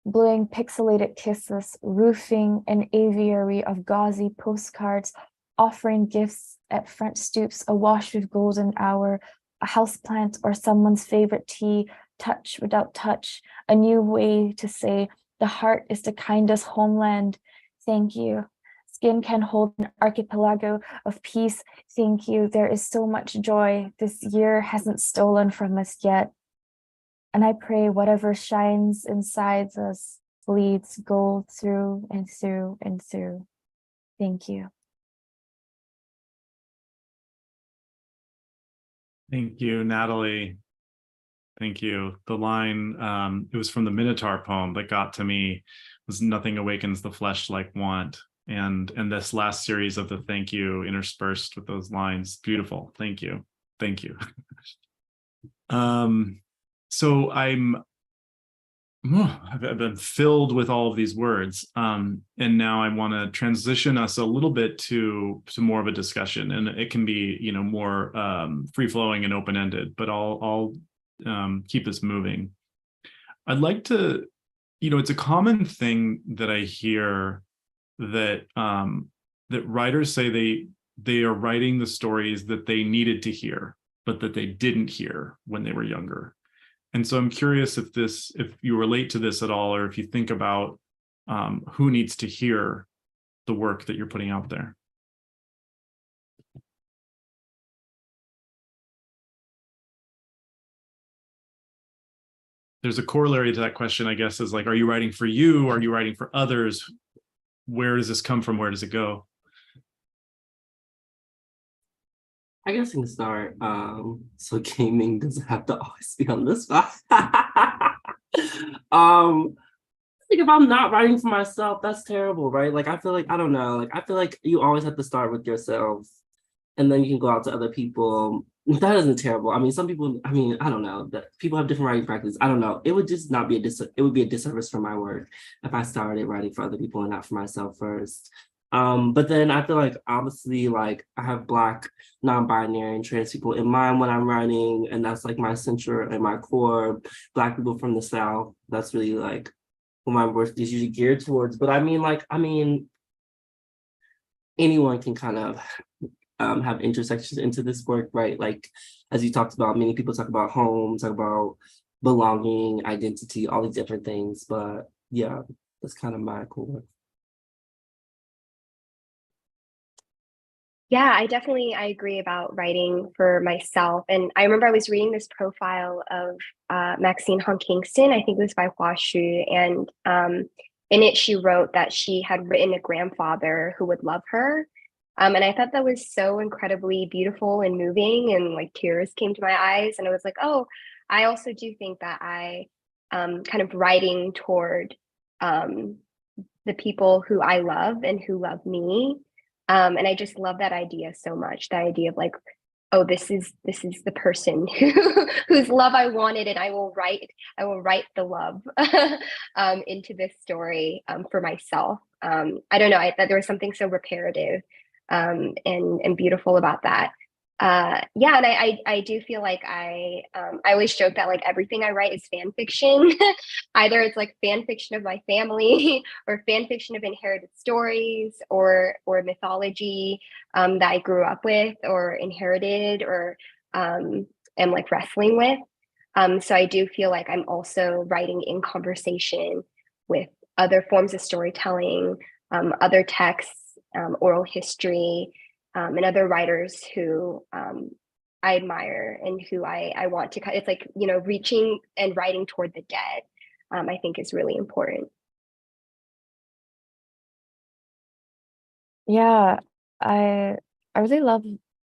D: blowing pixelated kisses, roofing an aviary of gauzy postcards, offering gifts at front stoops awash with golden hour, a houseplant or someone's favorite tea, touch without touch, a new way to say the heart is the kindest homeland. Thank you. Skin can hold an archipelago of peace. Thank you. There is so much joy. This year hasn't stolen from us yet. And I pray whatever shines inside us bleeds gold through and through and through. Thank you.
A: Thank you, Natalie. Thank you. The line, it was from the Minotaur poem that got to me, was nothing awakens the flesh like want. And this last series of the thank you interspersed with those lines. Beautiful. Thank you. Thank you. So I've been filled with all of these words. And now I want to transition us a little bit to more of a discussion, and it can be, you know, more free-flowing and open-ended, but I'll keep us moving. I'd like to, you know, it's a common thing that I hear that that writers say they are writing the stories that they needed to hear, but that they didn't hear when they were younger. And so I'm curious if you relate to this at all, or if you think about who needs to hear the work that you're putting out there. There's a corollary to that question, I guess, is like, are you writing for you? Are you writing for others? Where does this come from? Where does it go?
C: I guess I can start. So Kming doesn't have to always be on this spot. I think if I'm not writing for myself, that's terrible, right? Like, I feel like, I don't know, like, I feel like you always have to start with yourself, and then you can go out to other people. That isn't terrible. I mean, some people, I mean, I don't know, that people have different writing practices. I don't know. It would just not be it would be a disservice for my work if I started writing for other people and not for myself first. But then I feel like, obviously, like, I have Black, non-binary, and trans people in mind when I'm writing, and that's like my center and my core. Black people from the South, that's really like what my work is usually geared towards. But I mean, anyone can kind of have intersections into this work, right? Like, as you talked about, many people talk about home, talk about belonging, identity, all these different things. But yeah, that's kind of my core.
B: Yeah, I agree about writing for myself. And I remember I was reading this profile of Maxine Hong Kingston, I think it was by Hua Xu, and in it she wrote that she had written a grandfather who would love her. And I thought that was so incredibly beautiful and moving, and like tears came to my eyes. And I was like, oh, I also do think that I kind of writing toward the people who I love and who love me. And I just love that idea so much, the idea of like, oh, this is the person whose love I wanted, and I will write the love into this story for myself. I don't know, I thought there was something so reparative and beautiful about that. Yeah, and I do feel like I always joke that like everything I write is fan fiction. Either it's like fan fiction of my family or fan fiction of inherited stories or mythology that I grew up with or inherited or am like wrestling with. So I do feel like I'm also writing in conversation with other forms of storytelling, other texts, oral history, and other writers who I admire and who I want to, it's like, you know, reaching and writing toward the dead, I think is really important.
D: Yeah, I really love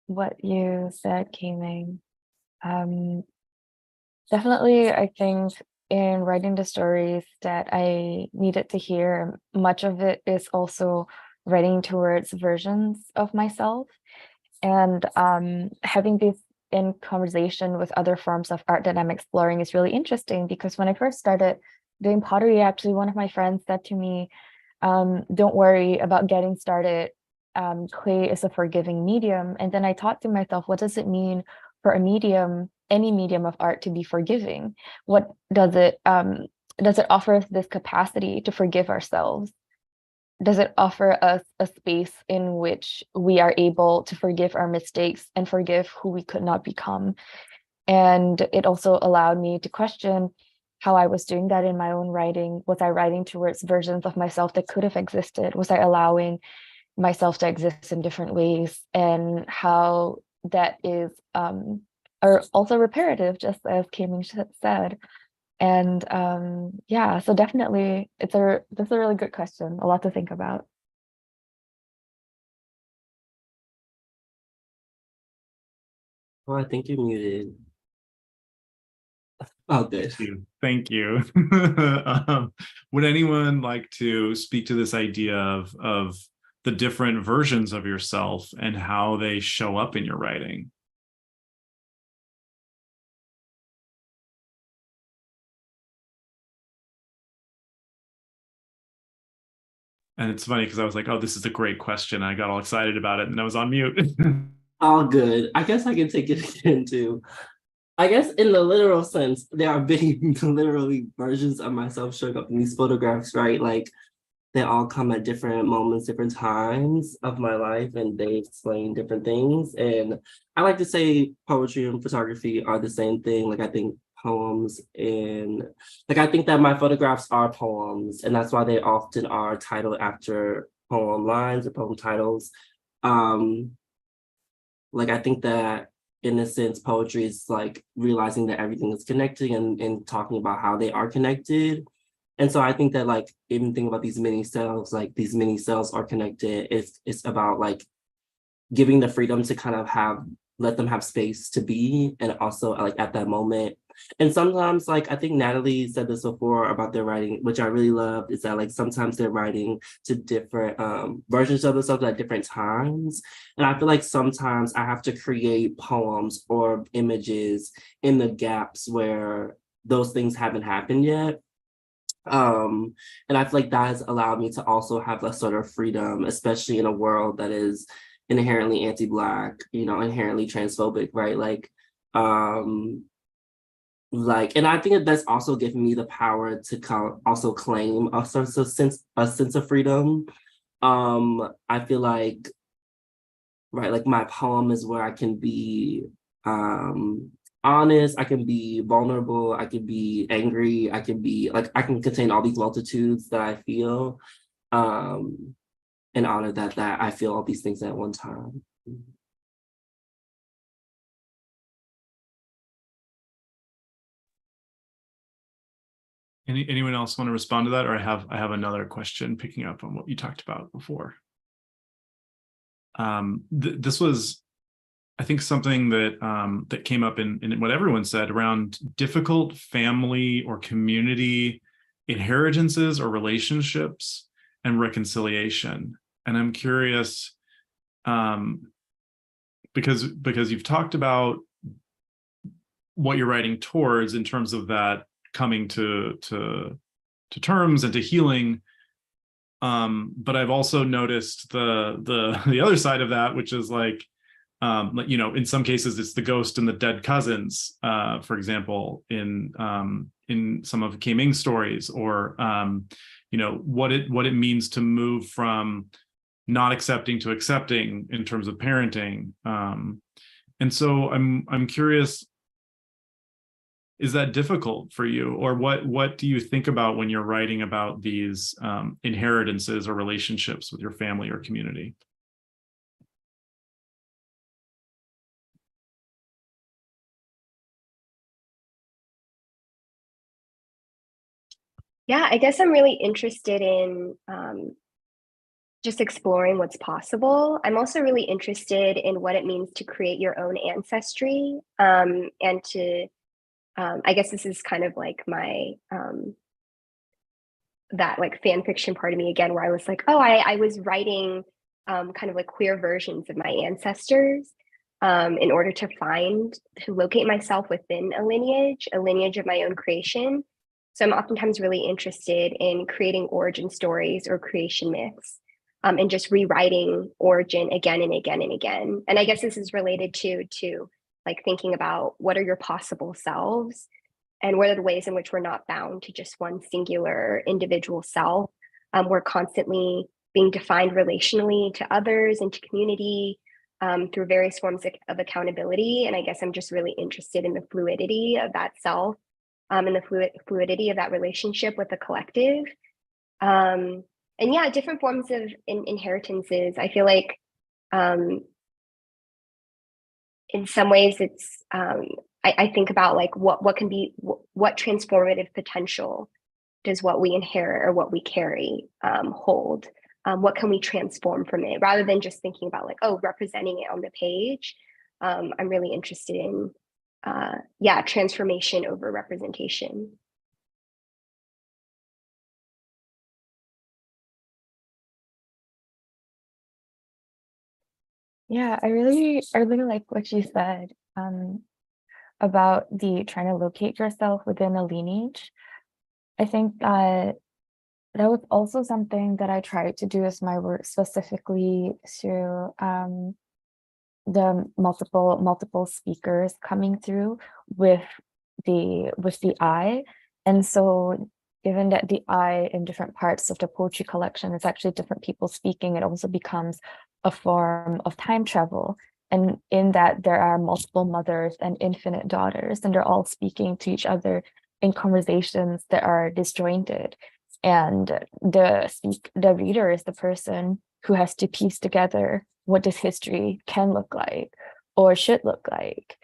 D: what you said, Kming. Definitely, I think in writing the stories that I needed to hear, much of it is also writing towards versions of myself, and having this in conversation with other forms of art that I'm exploring is really interesting, because when I first started doing pottery, actually, one of my friends said to me, don't worry about getting started. Clay is a forgiving medium. And then I thought to myself, what does it mean for a medium, any medium of art, to be forgiving? What does it offer us this capacity to forgive ourselves? Does it offer us a space in which we are able to forgive our mistakes and forgive who we could not become? And it also allowed me to question how I was doing that in my own writing. Was I writing towards versions of myself that could have existed? Was I allowing myself to exist in different ways? And how that is are also reparative, just as K-Ming said. And yeah, so definitely that's a really good question, a lot to think about.
C: Oh, I think you're muted. Oh, good.
A: Thank you. Would anyone like to speak to this idea of the different versions of yourself and how they show up in your writing? And it's funny because I was like, oh, this is a great question. I got all excited about it and I was on mute.
C: All good. I guess I can take it again too. I guess in the literal sense, there are many literally versions of myself showing up in these photographs, right? Like they all come at different moments, different times of my life, and they explain different things. And I like to say poetry and photography are the same thing. Like I think poems and like I think that my photographs are poems, and that's why they often are titled after poem lines or poem titles. Like I think that in a sense, poetry is like realizing that everything is connected and talking about how they are connected. And so I think that like even thinking about these mini selves, like these mini selves are connected. It's about like giving the freedom to kind of let them have space to be, and also like at that moment. And sometimes like I think Natalie said this before about their writing, which I really loved, is that like sometimes they're writing to different versions of themselves at different times. And I feel like sometimes I have to create poems or images in the gaps where those things haven't happened yet. And I feel like that has allowed me to also have a sort of freedom, especially in a world that is inherently anti-Black, inherently transphobic, right? And I think that that's also given me the power to also claim a sense of freedom. I feel like, right, like my poem is where I can be honest, I can be vulnerable, I can be angry, I can contain all these multitudes that I feel, and honor that I feel all these things at one time.
A: Anyone else want to respond to that? Or I have another question picking up on what you talked about before. This was, I think, something that that came up in what everyone said around difficult family or community inheritances or relationships and reconciliation. And I'm curious, because you've talked about what you're writing towards in terms of that coming to terms and to healing. But I've also noticed the other side of that, which is like, in some cases it's the ghost and the dead cousins, for example, in some of Kming stories, or what it means to move from not accepting to accepting in terms of parenting. And so I'm curious, is that difficult for you, or what do you think about when you're writing about these inheritances or relationships with your family or community?
B: Yeah, I guess I'm really interested in just exploring what's possible. I'm also really interested in what it means to create your own ancestry, and to, I guess this is kind of like my, that like fan fiction part of me again, where I was like, oh, I was writing kind of like queer versions of my ancestors in order to locate myself within a lineage of my own creation. So I'm oftentimes really interested in creating origin stories or creation myths, and just rewriting origin again and again and again. And I guess this is related to like thinking about what are your possible selves and what are the ways in which we're not bound to just one singular individual self. We're constantly being defined relationally to others and to community, through various forms of accountability. And I guess I'm just really interested in the fluidity of that self, and the fluidity of that relationship with the collective. And yeah, different forms of inheritances. I feel like in some ways it's, I think about like what can be, what transformative potential does what we inherit or what we carry hold? What can we transform from it, rather than just thinking about like, oh, representing it on the page. I'm really interested in, yeah, transformation over representation.
D: Yeah, I really like what you said about the trying to locate yourself within a lineage. I think that was also something that I tried to do as my work, specifically through the multiple speakers coming through with the I. And so given that the I in different parts of the poetry collection is actually different people speaking, it also becomes a form of time travel. And in that there are multiple mothers and infinite daughters, and they're all speaking to each other in conversations that are disjointed. And the reader is the person who has to piece together what this history can look like or should look like.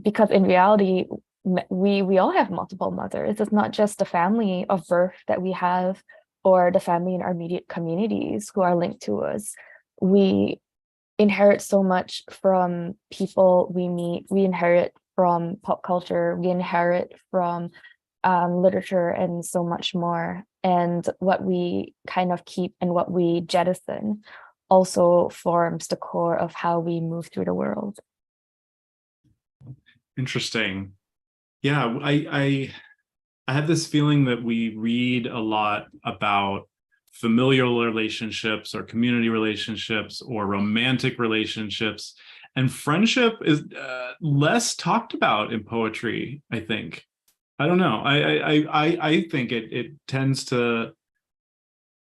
D: Because in reality, we all have multiple mothers. It's not just the family of birth that we have or the family in our immediate communities who are linked to us. We inherit so much from people we meet. We inherit from pop culture. We inherit from literature and so much more. And what we kind of keep and what we jettison also forms the core of how we move through the world.
A: Interesting. Yeah, I have this feeling that we read a lot about familial relationships or community relationships or romantic relationships, and friendship is less talked about in poetry, I think. I don't know. I think it tends to,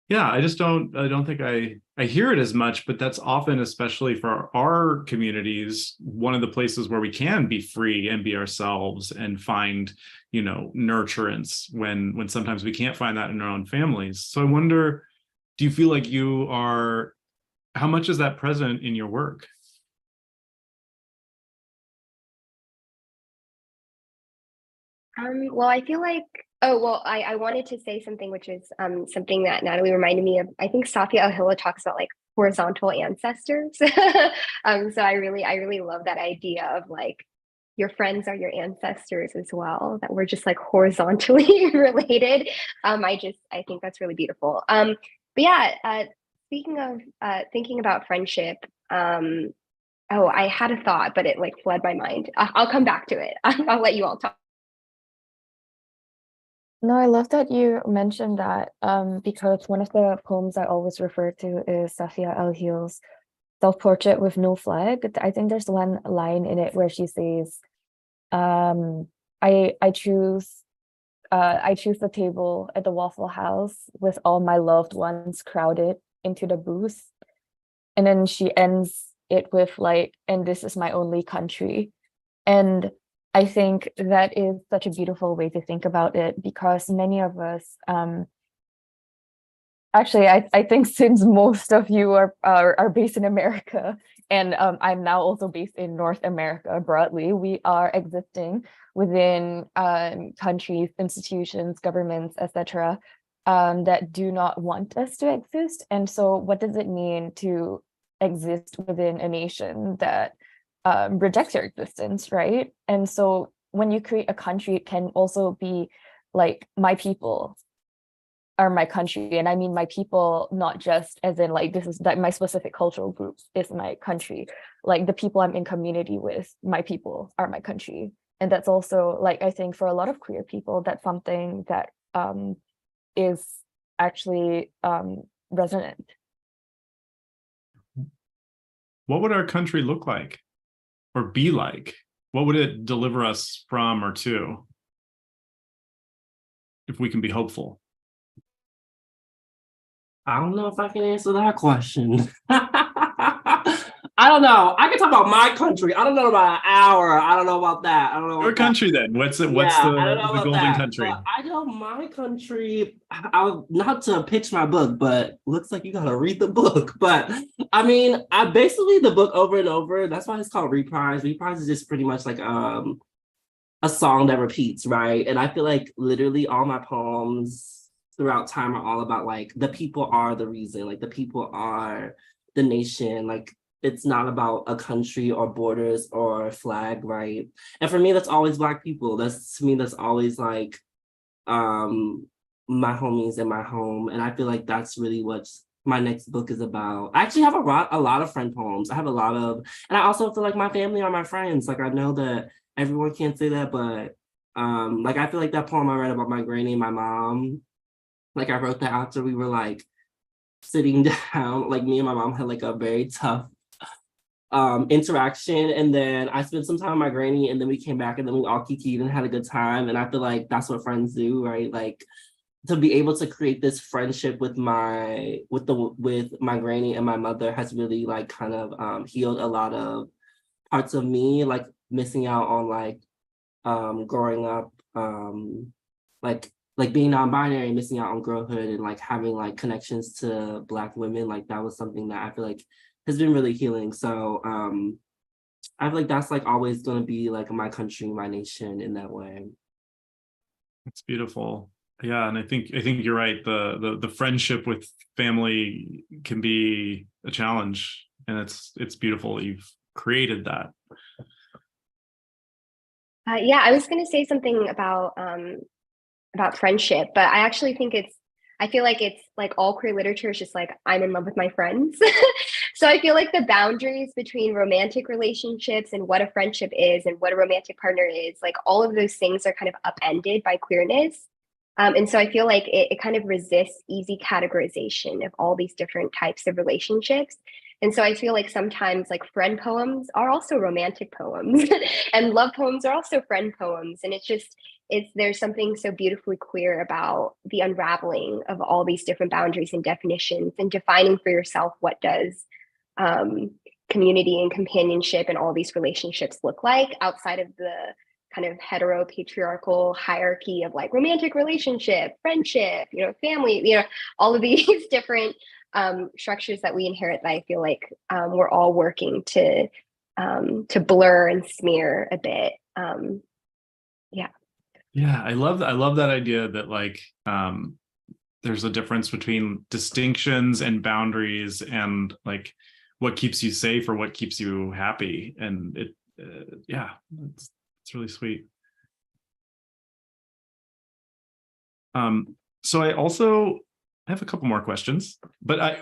A: yeah, I don't think I hear it as much, but that's often, especially for our communities, one of the places where we can be free and be ourselves and find, nurturance when sometimes we can't find that in our own families. So I wonder, do you feel like how much is that present in your work?
B: Well, I feel like, I wanted to say something, which is something that Natalie reminded me of. I think Safia Al-Hilla talks about like horizontal ancestors. So I really love that idea of like your friends are your ancestors as well, that we're just like horizontally related. I think that's really beautiful. But yeah, speaking of thinking about friendship, I had a thought, but it like fled my mind. I'll come back to it. I'll let you all talk.
D: No, I love that you mentioned that, because one of the poems I always refer to is Safia Al-Hill's Self-Portrait with No Flag. I think there's one line in it where she says, I choose the table at the Waffle House with all my loved ones crowded into the booth. And then she ends it with like, and this is my only country. And I think that is such a beautiful way to think about it, because many of us, actually, I think since most of you are based in America, and I'm now also based in North America broadly, we are existing within countries, institutions, governments, etc., that do not want us to exist. And so what does it mean to exist within a nation that rejects your existence, right? And so when you create a country, it can also be like, my people are my country. And I mean my people, not just as in like, this is that my specific cultural group is my country. Like the people I'm in community with, my people are my country. And that's also, like, I think for a lot of queer people, that's something that is actually resonant.
A: What would our country look like or be like? What would it deliver us from or to, if we can be hopeful?
C: I don't know if I can answer that question. I don't know. I can talk about my country. I don't know about an hour. I don't know about that. I don't know about
A: Your country then. What's it? What's
C: Yeah, I don't know
A: the
C: about
A: golden
C: that,
A: country?
C: but I know my country. Not to pitch my book, but looks like you gotta read the book. But I mean, I basically the book over and over. That's why it's called Reprise. Reprise is just pretty much like a song that repeats, right? And I feel like literally all my poems throughout time are all about like the people are the reason, like the people are the nation, like it's not about a country or borders or flag, right? And for me, that's always Black people. That's to me, that's always like my homies in my home. And I feel like that's really what my next book is about. I actually have a lot of friend poems. I have a lot of, and I also feel like my family are my friends. Like I know that everyone can't say that, but like I feel like that poem I read about my granny and my mom, like I wrote that after we were like sitting down, like me and my mom had like a very tough interaction, and then I spent some time with my granny, and then we came back and then we all kikied and had a good time. And I feel like that's what friends do, right? Like to be able to create this friendship with my granny and my mother has really like kind of healed a lot of parts of me, like missing out on like growing up like being non-binary, missing out on girlhood, and like having like connections to Black women. Like that was something that I feel like has been really healing. So I feel like that's like always going to be like my country, my nation in that way.
A: It's beautiful. Yeah, and I think you're right. The friendship with family can be a challenge, and it's beautiful that you've created that.
B: Yeah, I was going to say something about friendship, but I actually think I feel like it's like all queer literature is just like I'm in love with my friends. So I feel like the boundaries between romantic relationships and what a friendship is and what a romantic partner is, like all of those things are kind of upended by queerness. And so I feel like it kind of resists easy categorization of all these different types of relationships. And so I feel like sometimes like friend poems are also romantic poems and love poems are also friend poems. And there's something so beautifully queer about the unraveling of all these different boundaries and definitions and defining for yourself what does community and companionship and all these relationships look like outside of the kind of hetero patriarchal hierarchy of like romantic relationship, friendship, family, all of these different structures that we inherit that I feel like we're all working to blur and smear a bit. Yeah.
A: Yeah, I love that idea that like there's a difference between distinctions and boundaries and like what keeps you safe or what keeps you happy. And it's really sweet. So I have a couple more questions, but I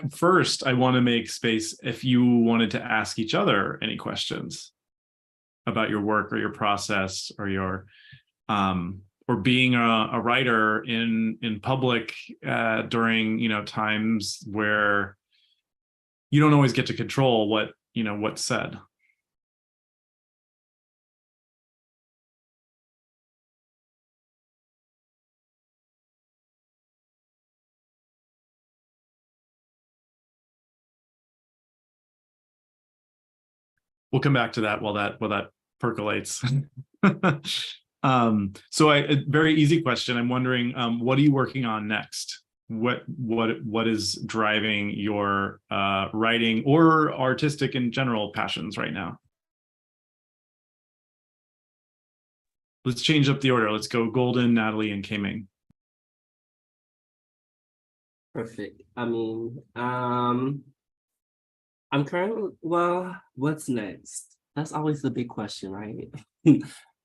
A: want to make space if you wanted to ask each other any questions about your work or your process or your or being a writer in public during times where you don't always get to control what's said. We'll come back to that while that percolates. So a very easy question. I'm wondering, what are you working on next? What is driving your writing or artistic in general passions right now? Let's change up the order. Let's go Golden, Natalie, and Kming.
C: Perfect. I mean, I'm currently, what's next? That's always the big question, right?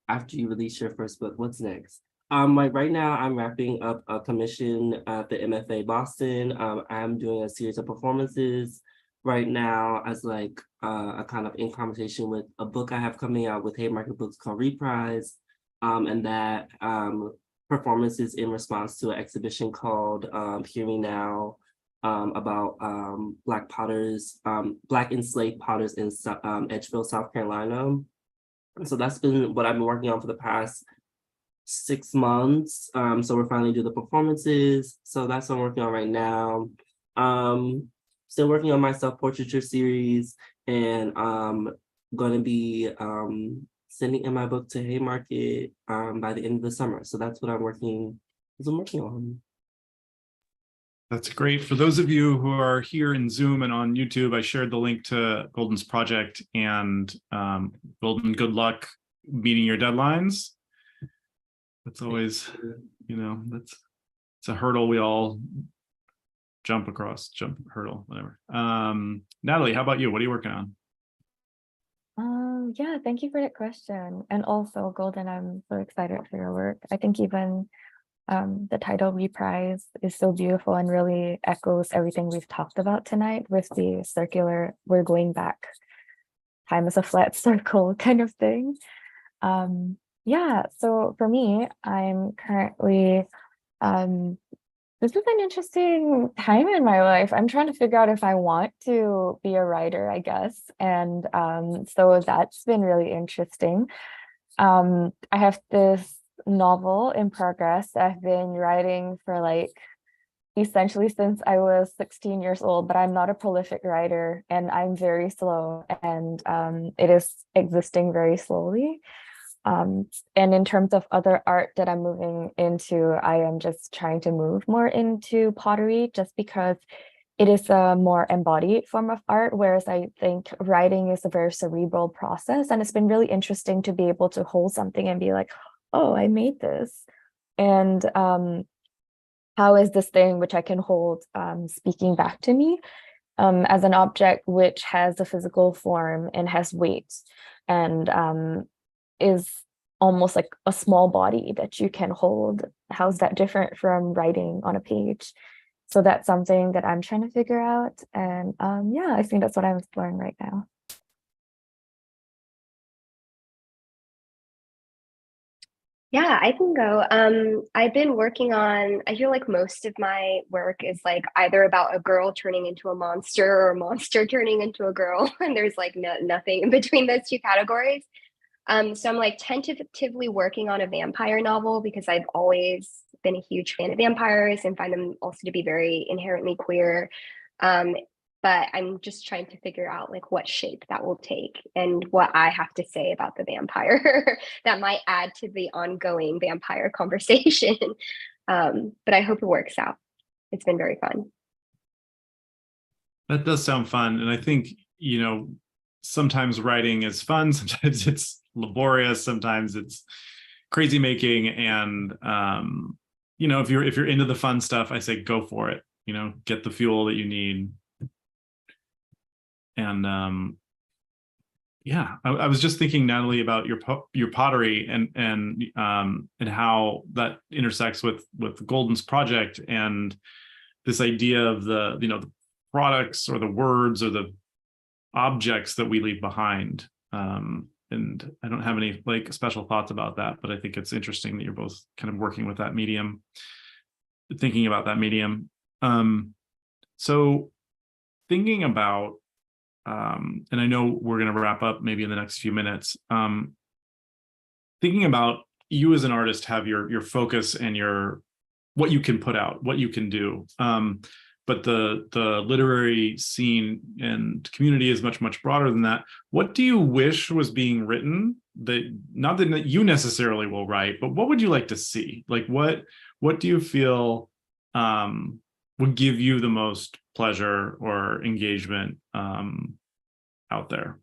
C: After you release your first book, what's next? Like right now, I'm wrapping up a commission at the MFA Boston. I'm doing a series of performances right now as like a kind of in conversation with a book I have coming out with Haymarket Books called Reprise. and that performance is in response to an exhibition called Hear Me Now, about Black potters, Black enslaved potters in Edgefield, South Carolina. So that's been what I've been working on for the past 6 months. So we're finally doing the performances. So that's what I'm working on right now. Still working on my self-portraiture series, and going to be sending in my book to Haymarket by the end of the summer. So that's what I'm working on.
A: That's great. For those of you who are here in Zoom and on YouTube, I shared the link to Golden's project, and Golden, good luck meeting your deadlines. That's always, it's a hurdle we all hurdle, whatever. Natalie, how about you? What are you working on?
D: Yeah, thank you for that question. And also, Golden, I'm so excited for your work. I think even the title Reprise is so beautiful and really echoes everything we've talked about tonight with the circular, we're going back, time is a flat circle kind of thing. Yeah, so for me, I'm currently, this is an interesting time in my life. I'm trying to figure out if I want to be a writer, I guess. And so that's been really interesting. I have this novel in progress I've been writing for like essentially since I was 16 years old, but I'm not a prolific writer and I'm very slow, and it is existing very slowly. And in terms of other art that I'm moving into, I am just trying to move more into pottery just because it is a more embodied form of art, whereas I think writing is a very cerebral process. And it's been really interesting to be able to hold something and be like, oh, I made this. And how is this thing which I can hold speaking back to me as an object which has a physical form and has weight and is almost like a small body that you can hold. How's that different from writing on a page? So that's something that I'm trying to figure out. And yeah, I think that's what I'm exploring right now.
B: Yeah, I can go. I've been working on, I feel like most of my work is like either about a girl turning into a monster or a monster turning into a girl. And there's like nothing in between those two categories. So I'm like tentatively working on a vampire novel because I've always been a huge fan of vampires and find them also to be very inherently queer. But I'm just trying to figure out like what shape that will take and what I have to say about the vampire that might add to the ongoing vampire conversation. But I hope it works out. It's been very fun.
A: That does sound fun. And I think, sometimes writing is fun, sometimes it's laborious, sometimes it's crazy making. And if you're into the fun stuff, I say go for it. Get the fuel that you need. And yeah, I was just thinking, Natalie, about your pottery and how that intersects with Golden's project and this idea of the products or the words or the objects that we leave behind. And I don't have any like special thoughts about that, but I think it's interesting that you're both kind of working with that medium, thinking about that medium. So thinking about, and I know we're going to wrap up maybe in the next few minutes, thinking about you as an artist have your focus and what you can put out, what you can do. But the literary scene and community is much, much broader than that. What do you wish was being written that, not that you necessarily will write, but what would you like to see? Like what do you feel would give you the most pleasure or engagement out there?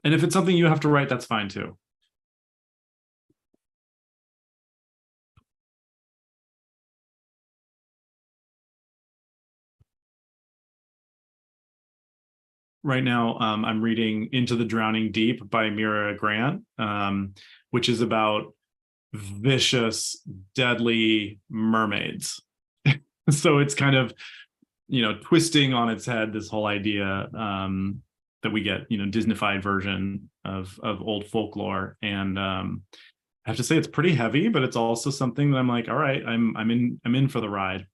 A: And if it's something you have to write, that's fine too. Right now, I'm reading Into the Drowning Deep by Mira Grant, which is about vicious, deadly mermaids. So it's kind of, twisting on its head this whole idea that we get, Disneyfied version of old folklore. And I have to say it's pretty heavy, but it's also something that I'm like, all right, I'm in for the ride.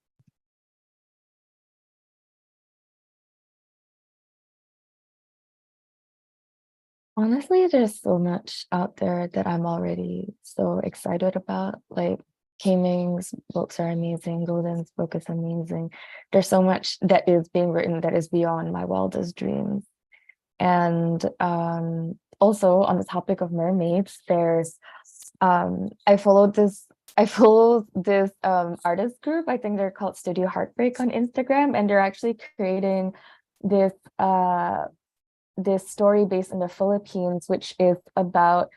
D: Honestly, there's so much out there that I'm already so excited about. Like K-Ming's books are amazing, Golden's book is amazing. There's so much that is being written that is beyond my wildest dreams. And also on the topic of mermaids, there's I follow this artist group. I think they're called Studio Heartbreak on Instagram, and they're actually creating this this story based in the Philippines, which is about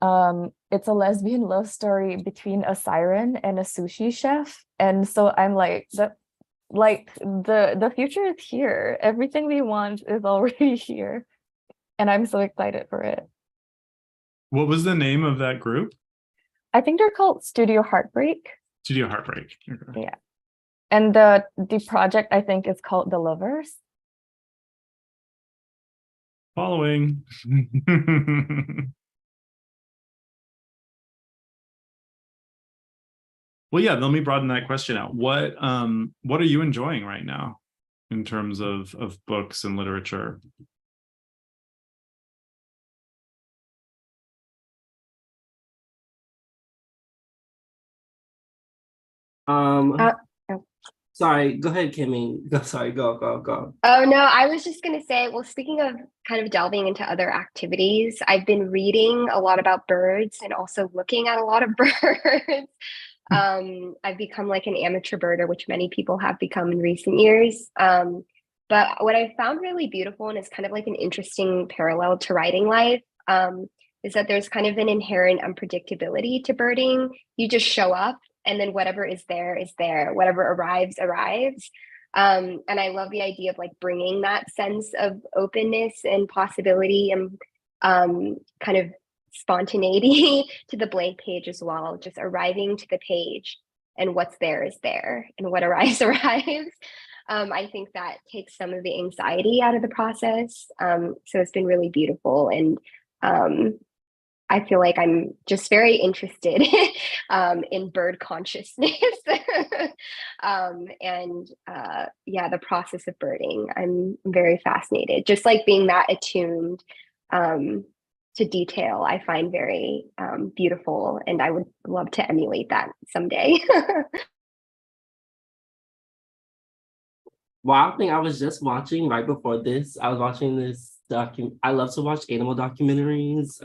D: it's a lesbian love story between a siren and a sushi chef. And so I'm like, the future is here. Everything we want is already here. And I'm so excited for it.
A: What was the name of that group?
D: I think they're called Studio Heartbreak.
A: Studio Heartbreak. Okay.
D: Yeah. And the project I think is called The Lovers.
A: Following. Well, yeah, let me broaden that question out. What are you enjoying right now in terms of books and literature?
C: Sorry, go ahead, Kming. Sorry, go.
B: Oh, no, I was just going to say, well, speaking of kind of delving into other activities, I've been reading a lot about birds and also looking at a lot of birds. I've become like an amateur birder, which many people have become in recent years. But what I found really beautiful and is kind of like an interesting parallel to writing life is that there's kind of an inherent unpredictability to birding. You just show up, and then whatever is there, whatever arrives. And I love the idea of like bringing that sense of openness and possibility and kind of spontaneity to the blank page as well, just arriving to the page, and what's there is there, and what arrives. I think that takes some of the anxiety out of the process. So it's been really beautiful, and I feel like I'm just very interested in bird consciousness. Yeah, the process of birding. I'm very fascinated. Just like being that attuned to detail, I find very beautiful, and I would love to emulate that someday.
C: Wild thing I was just watching right before this, I was watching this I love to watch animal documentaries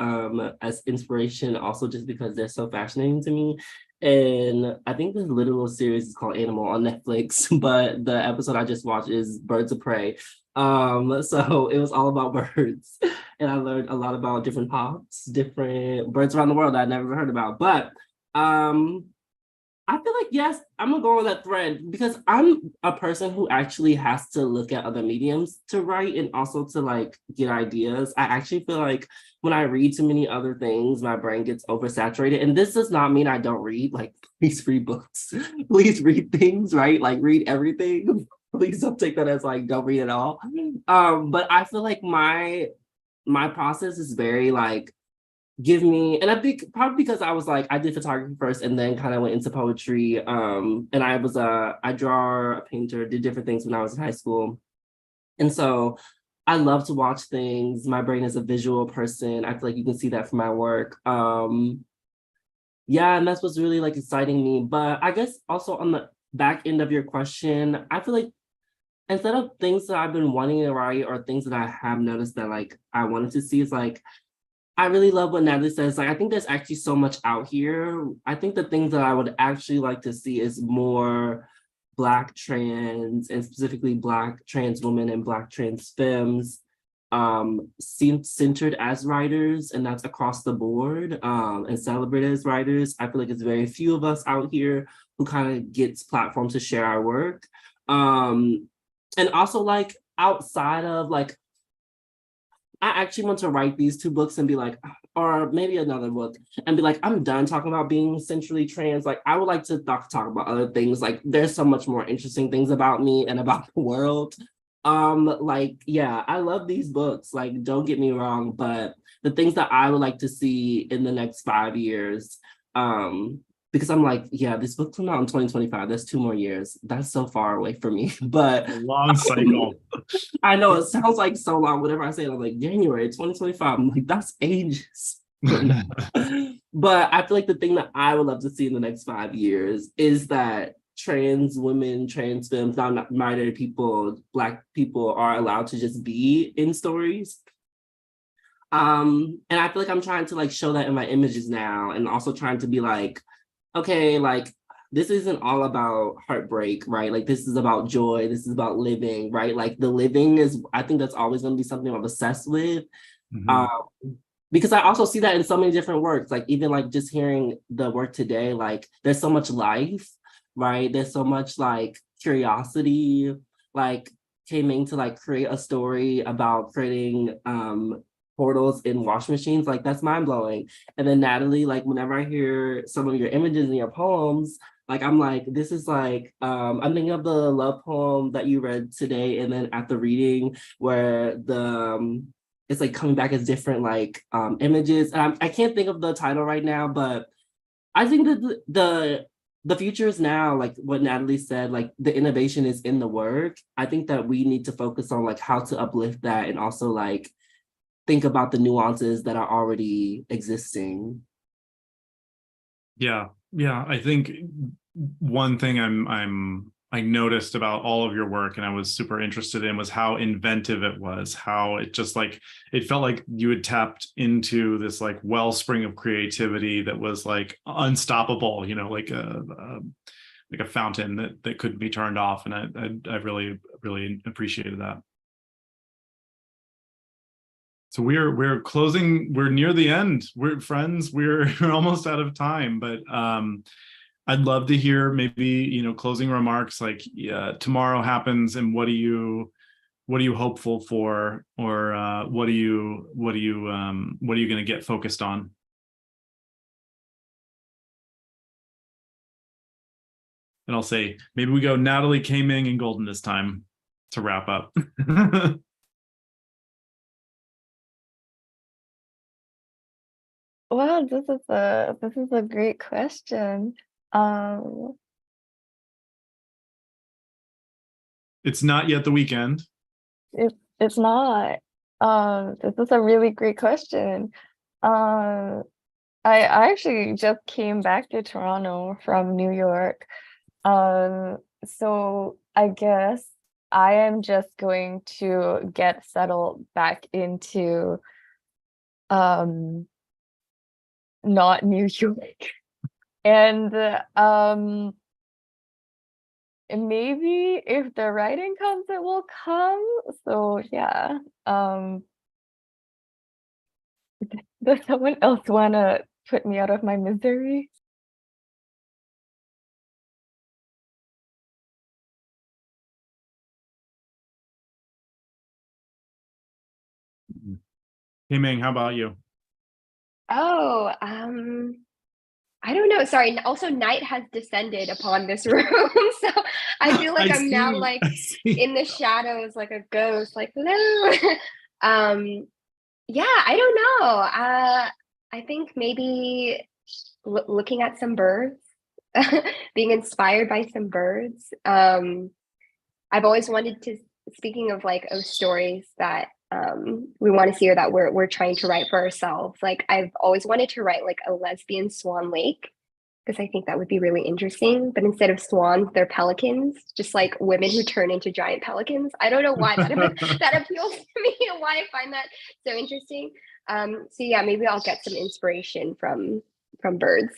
C: as inspiration, also just because they're so fascinating to me. And I think this literal series is called Animal on Netflix, but the episode I just watched is Birds of Prey. So it was all about birds, and I learned a lot about different hawks, different birds around the world that I never heard about. But I feel like, yes, I'm gonna go on that thread because I'm a person who actually has to look at other mediums to write and also to like get ideas. I actually feel like when I read too many other things, my brain gets oversaturated. And this does not mean I don't read. Like, please read books. Please read things, right? Like, read everything. Please don't take that as like, don't read at all. But I feel like my process is very like, give me, and I think probably because I was like, I did photography first and then kind of went into poetry. And I was I draw, a painter, did different things when I was in high school. And so I love to watch things. My brain is a visual person. I feel like you can see that from my work. Yeah, and that's what's really like exciting me. But I guess also on the back end of your question, I feel like instead of things that I've been wanting to write or things that I have noticed that like I wanted to see, is like, I really love what Natalie says. Like, I think there's actually so much out here. I think the things that I would actually like to see is more Black trans, and specifically Black trans women and Black trans femmes centered as writers, and that's across the board, and celebrated as writers. I feel like it's very few of us out here who kind of gets platforms to share our work. And also like outside of like, I actually want to write these 2 books and be like, or maybe another book and be like, I'm done talking about being centrally trans. Like, I would like to talk about other things. Like, there's so much more interesting things about me and about the world. Like, yeah, I love these books. Like, don't get me wrong, but the things that I would like to see in the next 5 years. Because I'm like, yeah, this book came out in 2025. That's 2 more years. That's so far away from me. But
A: A long cycle.
C: I know it sounds like so long. Whenever I say it, I'm like, January 2025. I'm like, that's ages. But I feel like the thing that I would love to see in the next 5 years is that trans women, trans femmes, non-binary people, Black people are allowed to just be in stories. And I feel like I'm trying to like show that in my images now, and also trying to be like, okay, like this isn't all about heartbreak, right? Like this is about joy. This is about living, right? Like the living is, I think that's always going to be something I'm obsessed with. Because I also see that in so many different works, like even like just hearing the work today, like there's so much life, right? There's so much like curiosity, like Kming to like create a story about creating portals in wash machines, like that's mind-blowing. And then Natalie, like whenever I hear some of your images in your poems, like I'm like, this is like, I'm thinking of the love poem that you read today, and then at the reading where the it's like coming back as different like images. And I can't think of the title right now, but I think that the future is now, like what Natalie said, like the innovation is in the work. I think that we need to focus on like how to uplift that, and also like think about the nuances that are already existing.
A: Yeah, I think one thing I noticed about all of your work, and I was super interested in, was how inventive it was, how it just like, it felt like you had tapped into this like wellspring of creativity that was like unstoppable, you know, like a fountain that couldn't be turned off. And I really appreciated that. So we're closing, we're near the end. We're friends, we're almost out of time, but I'd love to hear maybe, you know, closing remarks, like tomorrow happens and what are you hopeful for, or what are you going to get focused on? And I'll say maybe we go Natalie, Kming, and Golden this time to wrap up.
D: Wow, this is a great question.
A: It's not yet the weekend.
D: It's not. This is a really great question. I actually just came back to Toronto from New York. So I guess I am just going to get settled back into not New York. And maybe if the writing comes, it will come. So yeah. Does someone else wanna put me out of my misery?
A: Kming, how about you?
B: Oh, I don't know. Sorry. Also, night has descended upon this room, so I feel like I'm now like in the shadows, like a ghost. Like hello. Yeah, I don't know. I think maybe looking at some birds, being inspired by some birds. I've always wanted to. Speaking of like of stories that we want to see, or that we're trying to write for ourselves. Like I've always wanted to write like a lesbian swan lake, because I think that would be really interesting. But instead of swans, they're pelicans, just like women who turn into giant pelicans. I don't know why that appeals to me and why I find that so interesting. So yeah, maybe I'll get some inspiration from birds.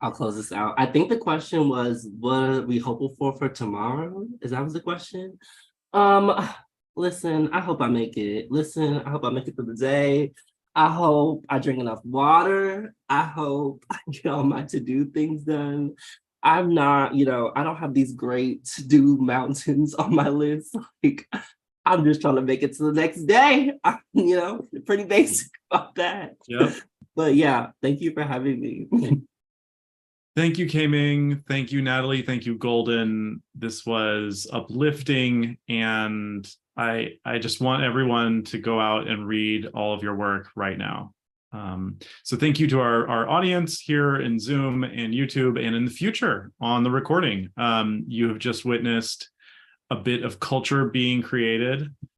C: I'll close this out. I think the question was, what are we hopeful for tomorrow? That was the question? Listen, I hope I make it. Listen, I hope I make it through the day. I hope I drink enough water. I hope I get all my to-do things done. I'm not, you know, I don't have these great to-do mountains on my list. Like, I'm just trying to make it to the next day. You know, pretty basic about that.
A: Yeah.
C: But yeah, thank you for having me.
A: Thank you, Kming. Thank you, Natalie. Thank you, Golden. This was uplifting, and I just want everyone to go out and read all of your work right now. So thank you to our audience here in Zoom and YouTube and in the future on the recording. You have just witnessed a bit of culture being created